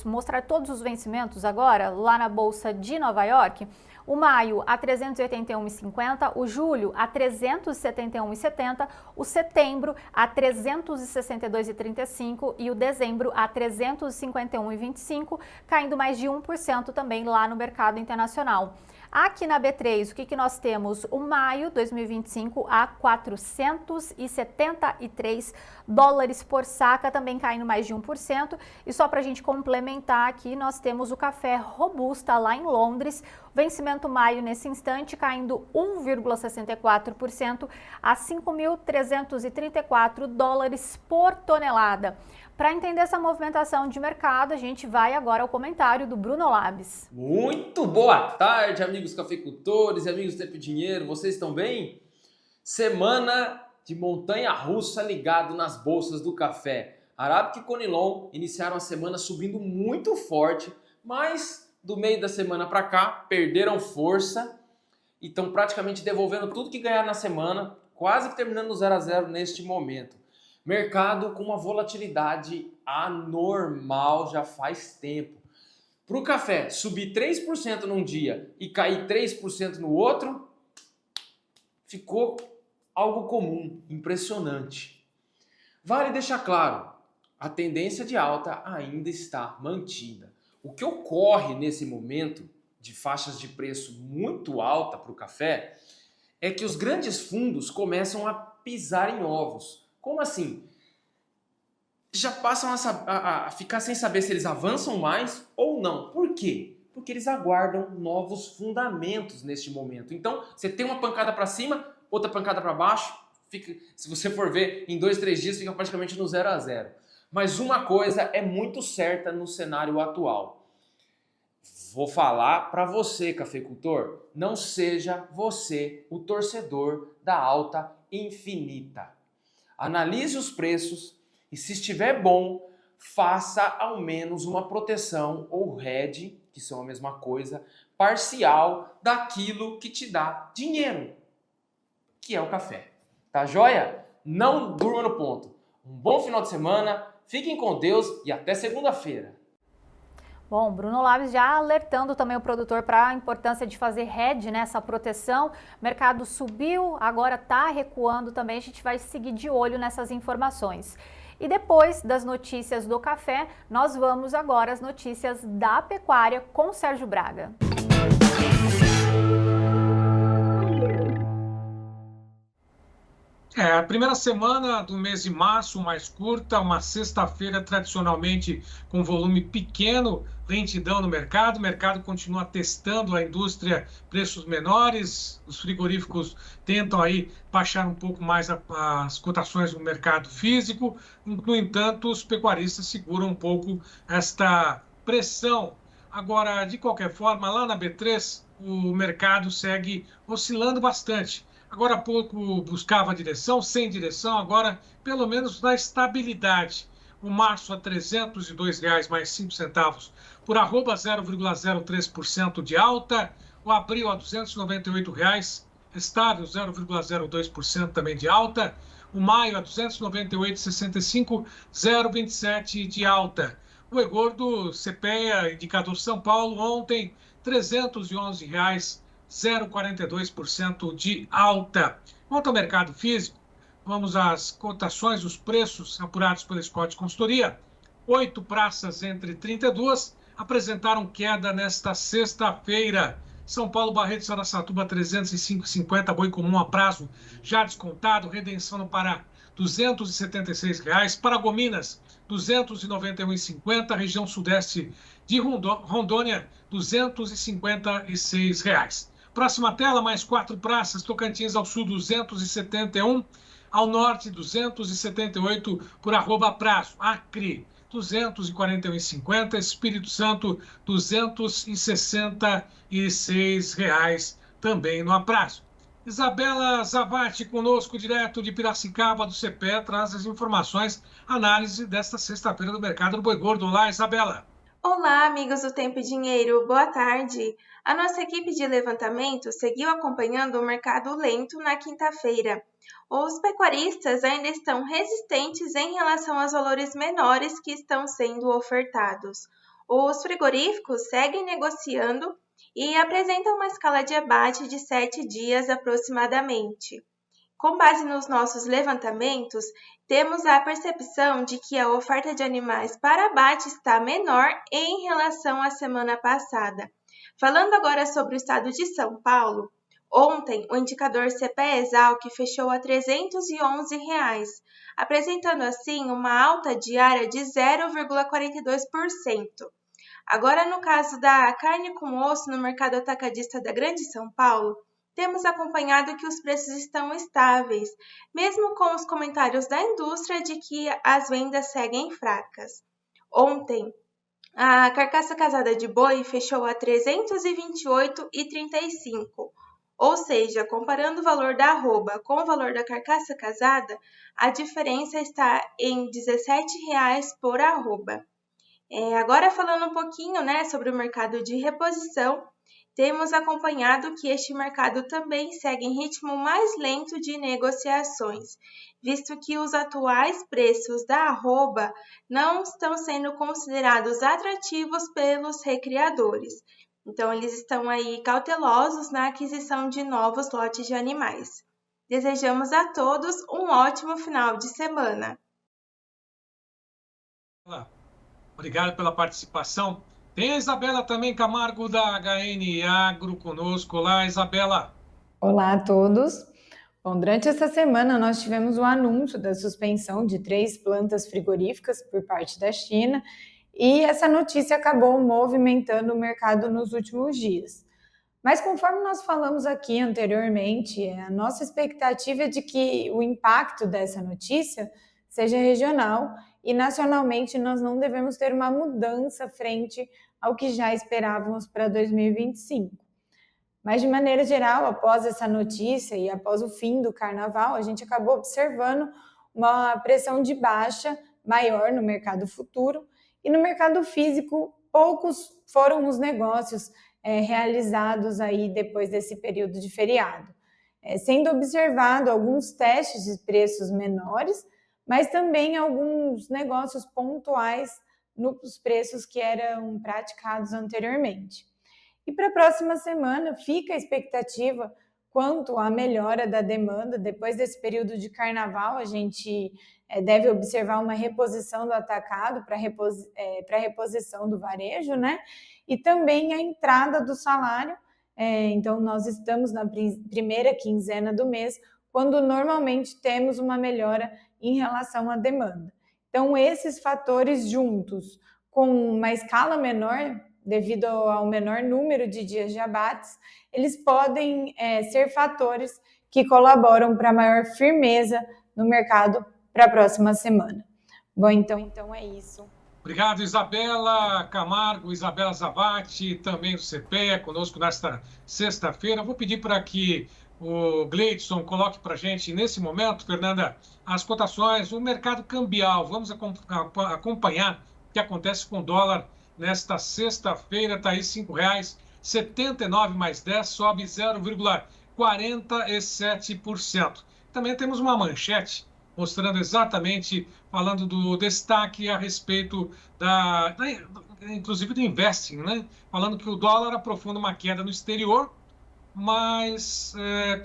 mostrar todos os vencimentos agora lá na Bolsa de Nova York. O maio a 381,50, o julho a 371,70, o setembro a 362,35 e o dezembro a 351,25, caindo mais de 1% também lá no mercado internacional. Aqui na B3, o que nós temos? O maio 2025 a 473 dólares por saca, também caindo mais de 1%. E só para a gente complementar aqui, nós temos o café Robusta lá em Londres, vencimento maio nesse instante caindo 1,64% a 5.334 dólares por tonelada. Para entender essa movimentação de mercado, a gente vai agora ao comentário do Bruno Labs. Muito boa tarde, amigos cafeicultores e amigos do Tempo e Dinheiro. Vocês estão bem? Semana de montanha-russa ligado nas bolsas do café. Arábica e Conilon iniciaram a semana subindo muito forte, mas do meio da semana para cá perderam força e estão praticamente devolvendo tudo que ganharam na semana, quase que terminando no 0 a 0 neste momento. Mercado com uma volatilidade anormal já faz tempo. Para o café subir 3% num dia e cair 3% no outro, ficou algo comum, impressionante. Vale deixar claro, a tendência de alta ainda está mantida. O que ocorre nesse momento de faixas de preço muito alta para o café é que os grandes fundos começam a pisar em ovos. Como assim? Já passam a ficar sem saber se eles avançam mais ou não. Por quê? Porque eles aguardam novos fundamentos neste momento. Então, você tem uma pancada para cima, outra pancada para baixo, se você for ver, em 2, 3 dias fica praticamente no 0 a 0. Mas uma coisa é muito certa no cenário atual. Vou falar para você, cafeicultor, não seja você o torcedor da alta infinita. Analise os preços e, se estiver bom, faça ao menos uma proteção ou hedge, que são a mesma coisa, parcial daquilo que te dá dinheiro, que é o café. Tá joia? Não durma no ponto. Um bom final de semana, fiquem com Deus e até segunda-feira. Bom, Bruno Labs já alertando também o produtor para a importância de fazer hedge, né, essa proteção. O mercado subiu, agora está recuando também, a gente vai seguir de olho nessas informações. E depois das notícias do café, nós vamos agora às notícias da pecuária com Sérgio Braga. A primeira semana do mês de março, mais curta, uma sexta-feira tradicionalmente com volume pequeno, lentidão no mercado. O mercado continua testando a indústria, preços menores. Os frigoríficos tentam aí baixar um pouco mais as cotações no mercado físico. No entanto, os pecuaristas seguram um pouco esta pressão. Agora, de qualquer forma, lá na B3, o mercado segue oscilando bastante. Agora há pouco buscava direção, sem direção, agora pelo menos na estabilidade. O março a R$ 302,05 mais 5 centavos por arroba, 0,03% de alta. O abril a R$ 298, estável, 0,02% também de alta. O maio a R$ 298,65, 0,27% de alta. O e-gordo CPEA, indicador São Paulo, ontem R$ 311,00, 0,42% de alta. Quanto ao mercado físico, vamos às cotações, os preços apurados pela Scott Consultoria. 8 praças entre 32 apresentaram queda nesta sexta-feira. São Paulo, Barreto, Araçatuba, R$ 305,50, boi comum a prazo já descontado, redenção no Pará, R$ 276,00. Paragominas, R$ 291,50, região sudeste de Rondônia, R$ 256,00. Próxima tela, mais 4 praças, Tocantins ao sul, 271, ao norte, 278 por arroba prazo. Acre, R$ 241,50, Espírito Santo, R$ 266,00 também no aprazo. Isabela Zavati, conosco direto de Piracicaba, do CPE, traz as informações, análise desta sexta-feira do mercado do boi gordo. Olá, Isabela. Olá, amigos do Tempo e Dinheiro, boa tarde. A nossa equipe de levantamento seguiu acompanhando o mercado lento na quinta-feira. Os pecuaristas ainda estão resistentes em relação aos valores menores que estão sendo ofertados. Os frigoríficos seguem negociando e apresentam uma escala de abate de 7 dias aproximadamente. Com base nos nossos levantamentos, temos a percepção de que a oferta de animais para abate está menor em relação à semana passada. Falando agora sobre o estado de São Paulo, ontem o indicador CPE-Exalc fechou a R$ 311,00, apresentando assim uma alta diária de 0,42%. Agora, no caso da carne com osso no mercado atacadista da Grande São Paulo, temos acompanhado que os preços estão estáveis, mesmo com os comentários da indústria de que as vendas seguem fracas. Ontem, a carcaça casada de boi fechou a R$ 328,35, ou seja, comparando o valor da arroba com o valor da carcaça casada, a diferença está em R$ 17,00 por arroba. Agora falando um pouquinho, sobre o mercado de reposição, temos acompanhado que este mercado também segue em ritmo mais lento de negociações, visto que os atuais preços da arroba não estão sendo considerados atrativos pelos recriadores. Então, eles estão aí cautelosos na aquisição de novos lotes de animais. Desejamos a todos um ótimo final de semana. Obrigado pela participação. Tem a Isabela também Camargo, da HN Agro, conosco. Olá, Isabela. Olá a todos. Bom, durante essa semana nós tivemos o anúncio da suspensão de 3 plantas frigoríficas por parte da China e essa notícia acabou movimentando o mercado nos últimos dias. Mas conforme nós falamos aqui anteriormente, a nossa expectativa é de que o impacto dessa notícia seja regional e nacionalmente nós não devemos ter uma mudança frente ao que já esperávamos para 2025. Mas, de maneira geral, após essa notícia e após o fim do carnaval, a gente acabou observando uma pressão de baixa maior no mercado futuro e no mercado físico, poucos foram os negócios realizados aí depois desse período de feriado. Sendo observado alguns testes de preços menores, mas também alguns negócios pontuais nos preços que eram praticados anteriormente. E para a próxima semana fica a expectativa quanto à melhora da demanda. Depois desse período de carnaval, a gente deve observar uma reposição do atacado para reposição do varejo, E também a entrada do salário. Então, nós estamos na primeira quinzena do mês quando normalmente temos uma melhora em relação à demanda. Então, esses fatores juntos, com uma escala menor, devido ao menor número de dias de abates, eles podem ser fatores que colaboram para maior firmeza no mercado para a próxima semana. Bom, então é isso. Obrigado, Isabela Camargo, Isabela Zavati, também do CPEA, conosco nesta sexta-feira. Vou pedir para que o Gleidson coloque para a gente, nesse momento, Fernanda, as cotações, o mercado cambial. Vamos acompanhar o que acontece com o dólar nesta sexta-feira. Está aí R$ 5,79 mais 10, sobe 0,47%. Também temos uma manchete mostrando exatamente, falando do destaque a respeito inclusive do investing, né? Falando que o dólar aprofunda uma queda no exterior, mas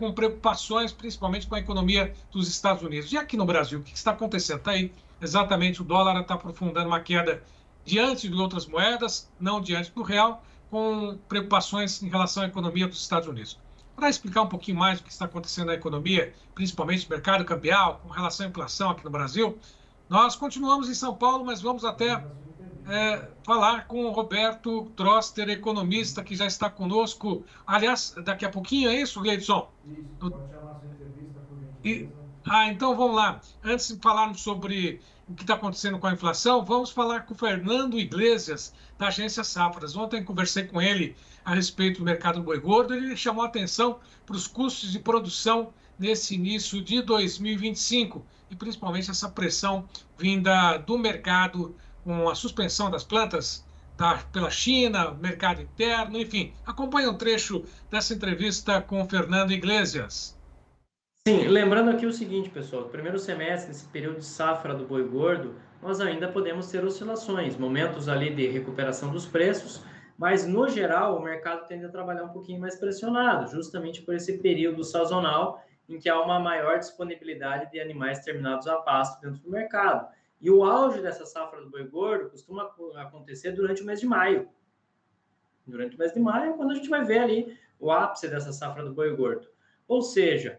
com preocupações, principalmente com a economia dos Estados Unidos. E aqui no Brasil, o que está acontecendo? Está aí exatamente o dólar está aprofundando uma queda diante de outras moedas, não diante do real, com preocupações em relação à economia dos Estados Unidos. Para explicar um pouquinho mais o que está acontecendo na economia, principalmente no mercado cambial, com relação à inflação aqui no Brasil, nós continuamos em São Paulo, mas vamos até falar com o Roberto Troster, economista, que já está conosco. Aliás, daqui a pouquinho, é isso, Gleidson? Então vamos lá. Antes de falarmos sobre o que está acontecendo com a inflação, vamos falar com o Fernando Iglesias, da agência Safras. Ontem conversei com ele a respeito do mercado do boi gordo. Ele chamou a atenção para os custos de produção nesse início de 2025 e principalmente essa pressão vinda do mercado com a suspensão das plantas pela China, mercado interno, enfim. Acompanhe um trecho dessa entrevista com o Fernando Iglesias. Sim, lembrando aqui o seguinte, pessoal, no primeiro semestre, nesse período de safra do boi gordo, nós ainda podemos ter oscilações, momentos ali de recuperação dos preços, mas no geral o mercado tende a trabalhar um pouquinho mais pressionado, justamente por esse período sazonal em que há uma maior disponibilidade de animais terminados a pasto dentro do mercado. E o auge dessa safra do boi gordo costuma acontecer durante o mês de maio. Durante o mês de maio é quando a gente vai ver ali o ápice dessa safra do boi gordo. Ou seja,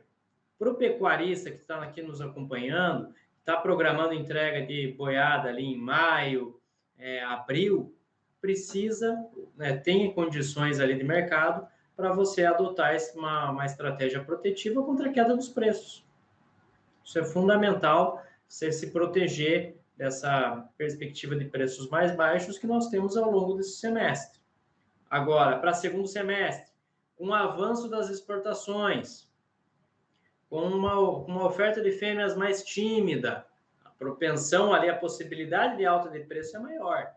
para o pecuarista que está aqui nos acompanhando, está programando entrega de boiada ali em maio, abril, precisa, tem condições ali de mercado para você adotar uma estratégia protetiva contra a queda dos preços. Isso é fundamental, você se proteger dessa perspectiva de preços mais baixos que nós temos ao longo desse semestre. Agora, para segundo semestre, com o avanço das exportações, com uma oferta de fêmeas mais tímida, a propensão ali, a possibilidade de alta de preço é maior.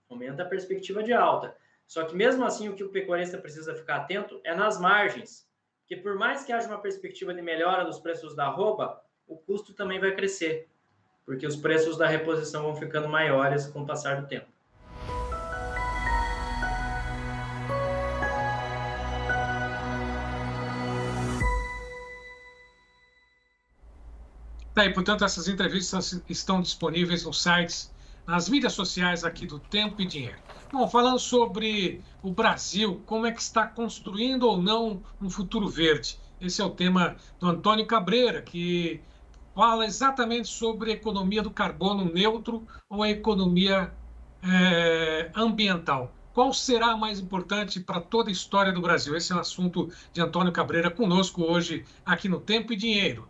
Aumenta a perspectiva de alta. Só que mesmo assim, o que o pecuarista precisa ficar atento é nas margens, porque por mais que haja uma perspectiva de melhora dos preços da arroba, o custo também vai crescer, porque os preços da reposição vão ficando maiores com o passar do tempo. Tá, e portanto essas entrevistas estão disponíveis nos sites, nas mídias sociais aqui do Tempo e Dinheiro. Bom, falando sobre o Brasil, como é que está construindo ou não um futuro verde? Esse é o tema do Antônio Cabreira, que fala exatamente sobre a economia do carbono neutro ou a economia ambiental. Qual será a mais importante para toda a história do Brasil? Esse é o assunto de Antônio Cabreira conosco hoje aqui no Tempo e Dinheiro.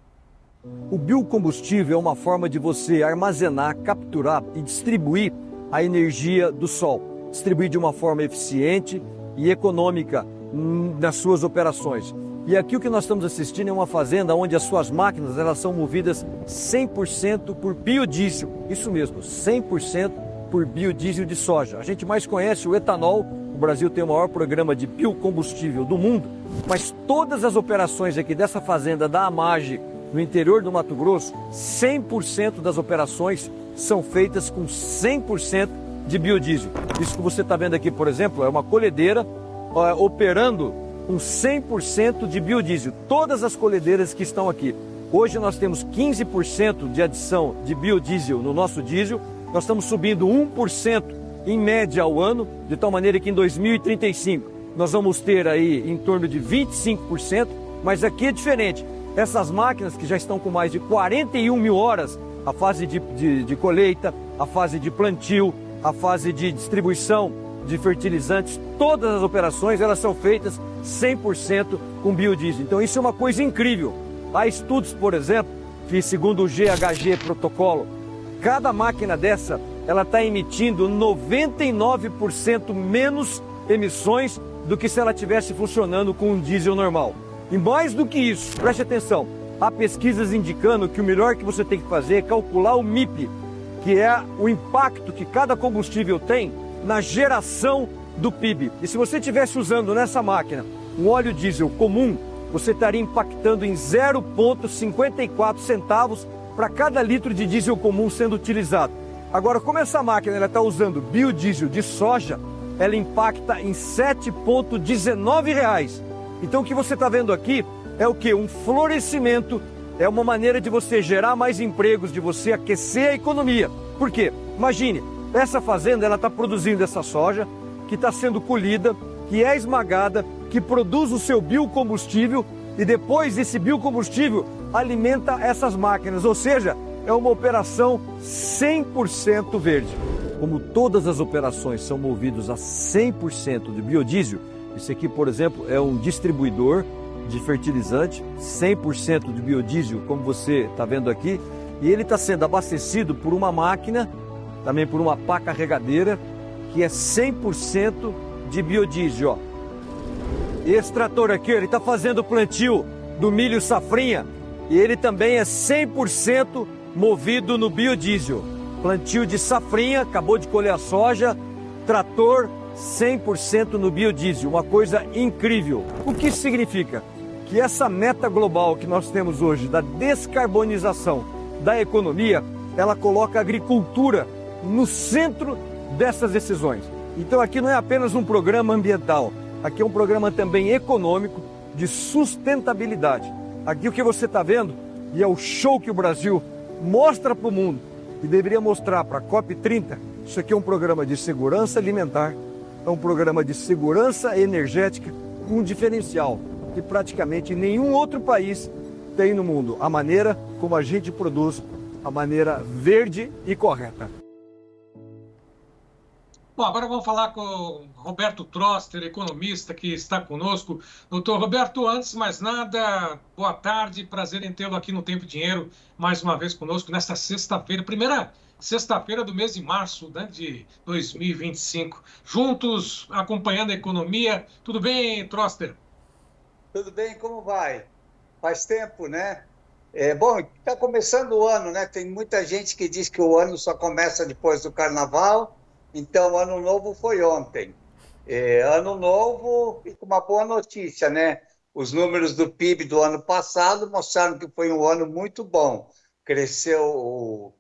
O biocombustível é uma forma de você armazenar, capturar e distribuir a energia do sol. Distribuir de uma forma eficiente e econômica nas suas operações. E aqui o que nós estamos assistindo é uma fazenda onde as suas máquinas elas são movidas 100% por biodiesel. Isso mesmo, 100% por biodiesel de soja. A gente mais conhece o etanol. O Brasil tem o maior programa de biocombustível do mundo. Mas todas as operações aqui dessa fazenda da Amage, no interior do Mato Grosso, 100% das operações são feitas com 100% de biodiesel. Isso que você está vendo aqui, por exemplo, é uma colhedeira operando com 100% de biodiesel. Todas as colhedeiras que estão aqui. Hoje nós temos 15% de adição de biodiesel no nosso diesel. Nós estamos subindo 1% em média ao ano, de tal maneira que em 2035 nós vamos ter aí em torno de 25%, mas aqui é diferente. Essas máquinas que já estão com mais de 41 mil horas, a fase de colheita, a fase de plantio, a fase de distribuição de fertilizantes, todas as operações elas são feitas 100% com biodiesel. Então isso é uma coisa incrível. Há estudos, por exemplo, que segundo o GHG protocolo, cada máquina dessa ela está emitindo 99% menos emissões do que se ela estivesse funcionando com um diesel normal. E mais do que isso, preste atenção, há pesquisas indicando que o melhor que você tem que fazer é calcular o MIP, que é o impacto que cada combustível tem na geração do PIB. E se você estivesse usando nessa máquina um óleo diesel comum, você estaria impactando em 0,54 centavos para cada litro de diesel comum sendo utilizado. Agora, como essa máquina está usando biodiesel de soja, ela impacta em R$ 7,19. Então o que você está vendo aqui é o quê? Um florescimento, é uma maneira de você gerar mais empregos, de você aquecer a economia. Por quê? Imagine, essa fazenda ela está produzindo essa soja, que está sendo colhida, que é esmagada, que produz o seu biocombustível e depois esse biocombustível alimenta essas máquinas, ou seja, é uma operação 100% verde. Como todas as operações são movidas a 100% de biodiesel, esse aqui, por exemplo, é um distribuidor de fertilizante, 100% de biodiesel, como você está vendo aqui, e ele está sendo abastecido por uma máquina, também por uma pá carregadeira, que é 100% de biodiesel. Ó. Esse trator aqui, ele está fazendo o plantio do milho safrinha, e ele também é 100% movido no biodiesel. Plantio de safrinha, acabou de colher a soja, trator 100% no biodiesel, uma coisa incrível. O que isso significa? Que essa meta global que nós temos hoje da descarbonização da economia, ela coloca a agricultura no centro dessas decisões. Então aqui não é apenas um programa ambiental, aqui é um programa também econômico de sustentabilidade. Aqui o que você está vendo, e é o show que o Brasil mostra para o mundo, e deveria mostrar para a COP30, isso aqui é um programa de segurança alimentar, é um programa de segurança energética, um diferencial que praticamente nenhum outro país tem no mundo. A maneira como a gente produz, a maneira verde e correta. Bom, agora vamos falar com o Roberto Troster, economista, que está conosco. Doutor Roberto, antes de mais nada, boa tarde, prazer em tê-lo aqui no Tempo e Dinheiro, mais uma vez conosco, nesta sexta-feira, primeira sexta-feira do mês de março, né, de 2025. Juntos, acompanhando a economia. Tudo bem, Troster? Tudo bem, como vai? Faz tempo, né? Bom, está começando o ano, né? Tem muita gente que diz que o ano só começa depois do Carnaval. Então, Ano Novo foi ontem. Ano Novo e com uma boa notícia, né? Os números do PIB do ano passado mostraram que foi um ano muito bom. Cresceu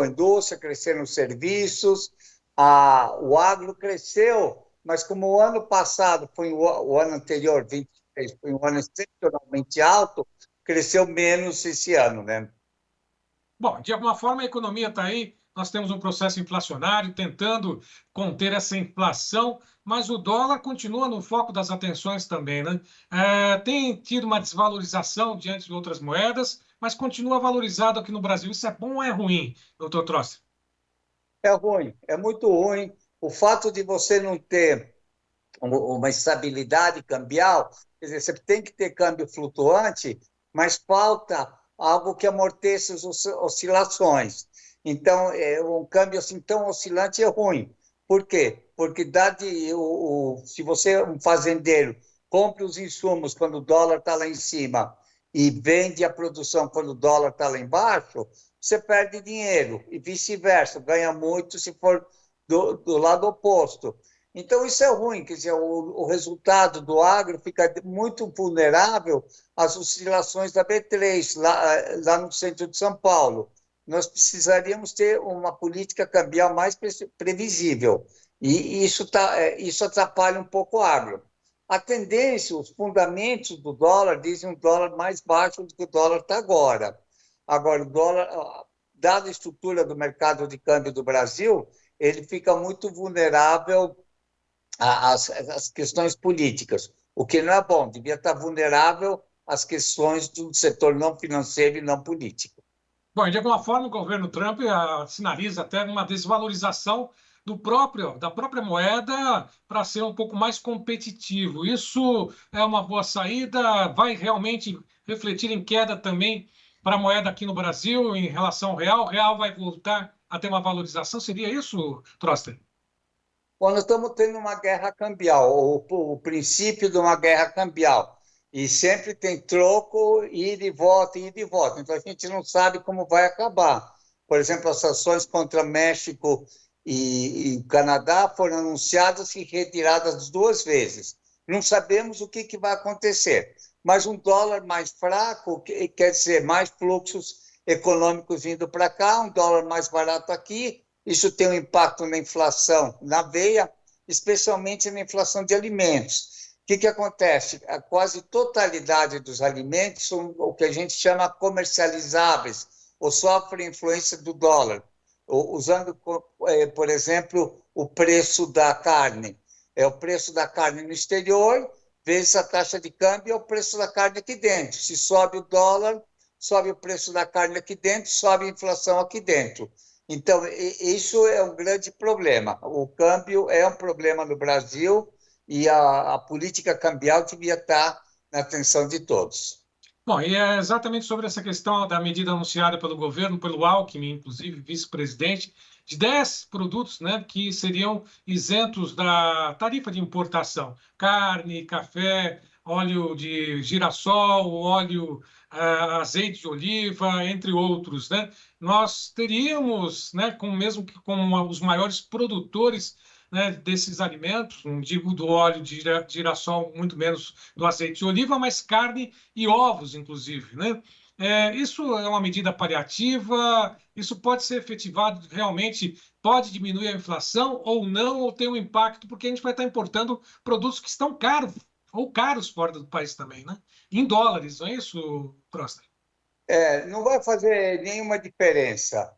a indústria, cresceram os serviços, o agro cresceu, mas como o ano passado foi o ano anterior, 23, foi um ano excepcionalmente alto, cresceu menos esse ano, né? Bom, de alguma forma a economia está aí. Nós temos um processo inflacionário tentando conter essa inflação, mas o dólar continua no foco das atenções também, né? Tem tido uma desvalorização diante de outras moedas, mas continua valorizado aqui no Brasil. Isso é bom ou é ruim, doutor Troster? É ruim, é muito ruim. O fato de você não ter uma estabilidade cambial, quer dizer, você tem que ter câmbio flutuante, mas falta algo que amorteça as oscilações. Então, um câmbio assim tão oscilante é ruim. Por quê? Porque se você é um fazendeiro, compra os insumos quando o dólar está lá em cima e vende a produção quando o dólar está lá embaixo, você perde dinheiro e vice-versa, ganha muito se for do lado oposto. Então, isso é ruim, quer dizer, o resultado do agro fica muito vulnerável às oscilações da B3, lá no centro de São Paulo. Nós precisaríamos ter uma política cambial mais previsível. E isso atrapalha um pouco o agro. A tendência, os fundamentos do dólar dizem um dólar mais baixo do que o dólar está agora. Agora, o dólar, dada a estrutura do mercado de câmbio do Brasil, ele fica muito vulnerável às questões políticas, o que não é bom, devia estar vulnerável as questões do setor não financeiro e não político. Bom, de alguma forma, o governo Trump sinaliza até uma desvalorização da própria moeda para ser um pouco mais competitivo. Isso é uma boa saída? Vai realmente refletir em queda também para a moeda aqui no Brasil em relação ao real? O real vai voltar a ter uma valorização? Seria isso, Troster? Bom, nós estamos tendo uma guerra cambial, o princípio de uma guerra cambial. E sempre tem troco, ida e volta, ida e volta. Então, a gente não sabe como vai acabar. Por exemplo, as sanções contra México e Canadá foram anunciadas e retiradas 2 vezes. Não sabemos o que vai acontecer. Mas um dólar mais fraco quer dizer mais fluxos econômicos vindo para cá, um dólar mais barato aqui. Isso tem um impacto na inflação na veia, especialmente na inflação de alimentos. O que acontece? A quase totalidade dos alimentos são o que a gente chama comercializáveis, ou sofrem influência do dólar. Usando, por exemplo, o preço da carne. É o preço da carne no exterior, vezes a taxa de câmbio, é o preço da carne aqui dentro. Se sobe o dólar, sobe o preço da carne aqui dentro, sobe a inflação aqui dentro. Então, isso é um grande problema. O câmbio é um problema no Brasil, e a política cambial devia estar na atenção de todos. Bom, e é exatamente sobre essa questão da medida anunciada pelo governo, pelo Alckmin, inclusive vice-presidente, de 10 produtos, né, que seriam isentos da tarifa de importação. Carne, café, óleo de girassol, óleo, azeite de oliva, entre outros, né? Nós teríamos, né, mesmo que como os maiores produtores, né, desses alimentos, não digo do óleo de girassol, muito menos do azeite de oliva, mas carne e ovos, inclusive, né? Isso é uma medida paliativa, isso pode ser efetivado realmente, pode diminuir a inflação ou não, ou ter um impacto, porque a gente vai estar importando produtos que estão caros, ou caros fora do país também, né? Em dólares, não é isso, Proster? Não vai fazer nenhuma diferença,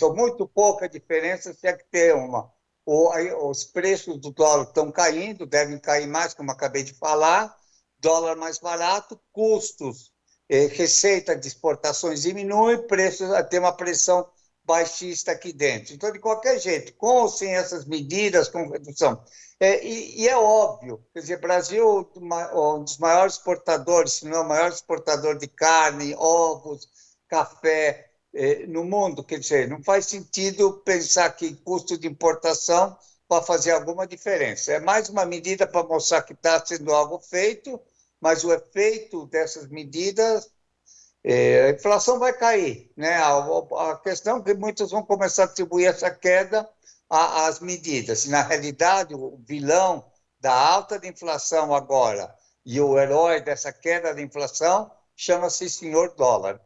ou muito pouca diferença, se é que ter uma. Os preços do dólar estão caindo, devem cair mais, como acabei de falar, dólar mais barato, custos, receita de exportações diminui, preços, tem uma pressão baixista aqui dentro. Então, de qualquer jeito, com ou sem essas medidas, com redução. E é óbvio, quer dizer, Brasil um dos maiores exportadores, se não é o maior exportador de carne, ovos, café, no mundo, quer dizer, não faz sentido pensar que custo de importação vai fazer alguma diferença. É mais uma medida para mostrar que está sendo algo feito, mas o efeito dessas medidas, a inflação vai cair, né? A questão é que muitos vão começar a atribuir essa queda às medidas. Na realidade, o vilão da alta da inflação agora e o herói dessa queda da inflação chama-se senhor dólar.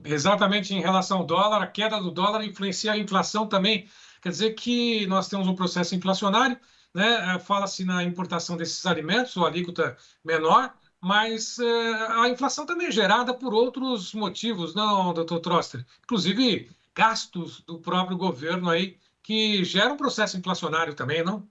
Exatamente em relação ao dólar, a queda do dólar influencia a inflação também. Quer dizer que nós temos um processo inflacionário, né? Fala-se na importação desses alimentos, ou alíquota menor, mas a inflação também é gerada por outros motivos, não, doutor Troster? Inclusive gastos do próprio governo aí, que geram um processo inflacionário também, não?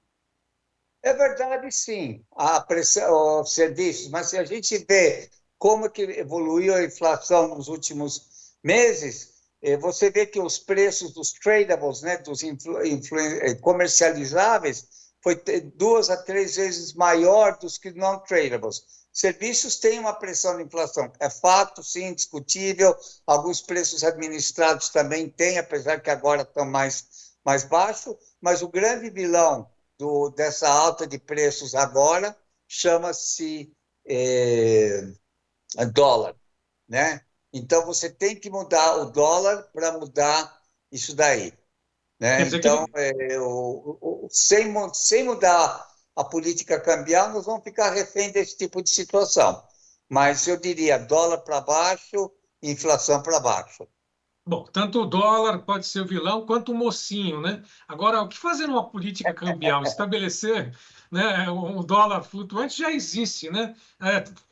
É verdade, sim, a pressão, os serviços, mas se a gente vê como que evoluiu a inflação nos últimos meses, você vê que os preços dos tradables, né, dos comercializáveis, foi 2 a 3 vezes maior dos que não tradables. Serviços têm uma pressão de inflação, é fato, sim, indiscutível, alguns preços administrados também têm, apesar que agora estão mais baixos, mas o grande vilão dessa alta de preços agora chama-se dólar, né? Então, você tem que mudar o dólar para mudar isso daí, né? Então, sem mudar a política cambial, nós vamos ficar refém desse tipo de situação. Mas eu diria dólar para baixo, inflação para baixo. Bom, tanto o dólar pode ser o vilão quanto o mocinho, né? Agora, o que fazer numa política cambial? Estabelecer, né, um dólar flutuante já existe, né?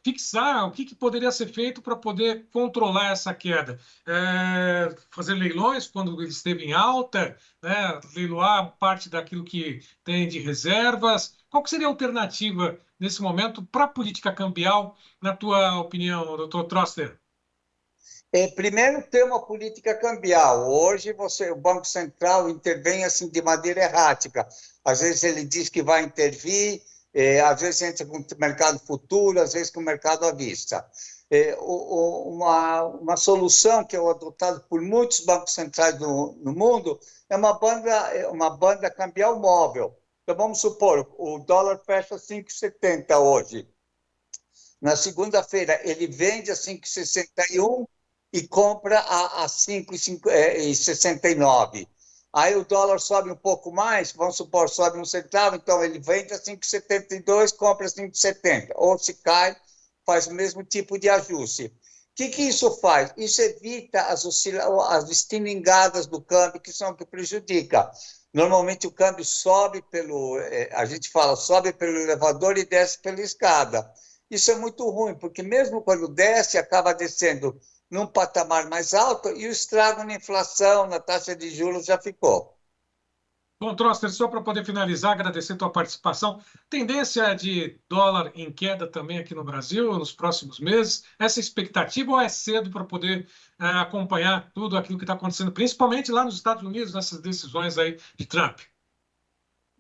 Fixar o que poderia ser feito para poder controlar essa queda. Fazer leilões quando ele esteve em alta, né? Leiloar parte daquilo que tem de reservas, Qual que seria a alternativa nesse momento para a política cambial, na tua opinião, doutor Troster? Primeiro, ter uma política cambial. Hoje, o Banco Central intervém assim de maneira errática. Às vezes ele diz que vai intervir, às vezes entra com o mercado futuro, às vezes com o mercado à vista. Uma solução que é adotada por muitos bancos centrais no mundo é uma banda cambial móvel. Então, vamos supor, o dólar fecha 5,70 hoje. Na segunda-feira, ele vende a 5,61 e compra a 5,69. Aí o dólar sobe um pouco mais, vamos supor, sobe 1 centavo, então ele vende a 5,72, compra a 5,70. Ou se cai, faz o mesmo tipo de ajuste. O que isso faz? Isso evita as estilingadas do câmbio, que são o que prejudica. Normalmente o câmbio sobe a gente fala, sobe pelo elevador e desce pela escada. Isso é muito ruim, porque mesmo quando desce, acaba descendo num patamar mais alto e o estrago na inflação, na taxa de juros já ficou. Bom, Troster, só para poder finalizar, agradecer a tua participação. Tendência de dólar em queda também aqui no Brasil nos próximos meses? Essa expectativa ou é cedo para poder acompanhar tudo aquilo que está acontecendo, principalmente lá nos Estados Unidos, nessas decisões aí de Trump?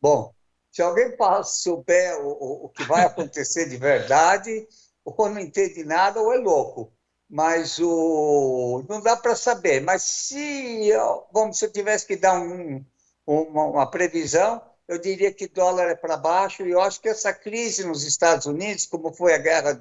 Bom, se alguém souber o que vai acontecer de verdade, ou não entende nada ou é louco. Mas não dá para saber. Mas se eu tivesse que dar uma previsão, eu diria que dólar é para baixo, e eu acho que essa crise nos Estados Unidos, como foi a guerra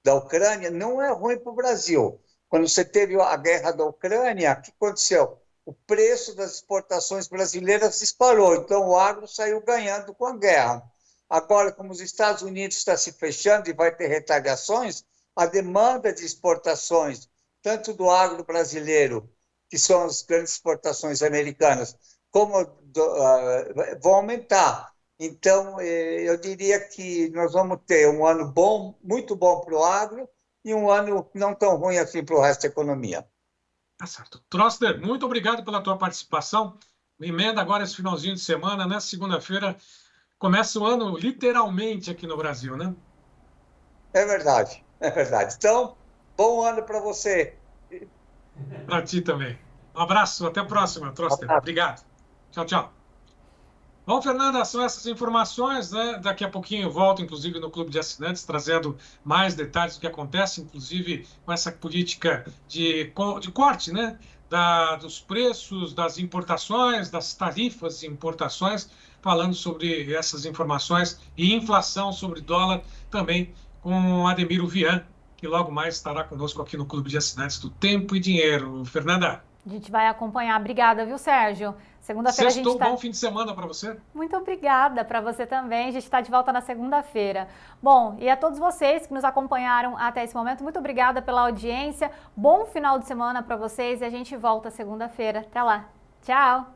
da Ucrânia, não é ruim para o Brasil. Quando você teve a guerra da Ucrânia, o que aconteceu? O preço das exportações brasileiras disparou, então o agro saiu ganhando com a guerra. Agora, como os Estados Unidos está se fechando e vai ter retaliações, a demanda de exportações, tanto do agro brasileiro, que são as grandes exportações americanas, como vão aumentar. Então, eu diria que nós vamos ter um ano bom, muito bom para o agro, e um ano não tão ruim assim para o resto da economia. Tá certo. Troster, muito obrigado pela tua participação. Emenda agora esse finalzinho de semana, né? Segunda-feira começa o ano literalmente aqui no Brasil, né? É verdade, é verdade. Então, bom ano para você. Para ti também. Um abraço, até a próxima, Troster. Obrigado. Tchau, tchau. Bom, Fernanda, são essas informações, né? Daqui a pouquinho eu volto, inclusive, no Clube de Assinantes, trazendo mais detalhes do que acontece, inclusive com essa política de corte, né? Dos preços, das importações, das tarifas de importações, falando sobre essas informações e inflação sobre dólar também com Ademir Vian, que logo mais estará conosco aqui no Clube de Assinantes do Tempo e Dinheiro. Fernanda. A gente vai acompanhar. Obrigada, viu, Sérgio? Segunda-feira a gente está... Bom fim de semana para você. Muito obrigada para você também. A gente está de volta na segunda-feira. Bom, e a todos vocês que nos acompanharam até esse momento, muito obrigada pela audiência. Bom final de semana para vocês e a gente volta segunda-feira. Até lá. Tchau!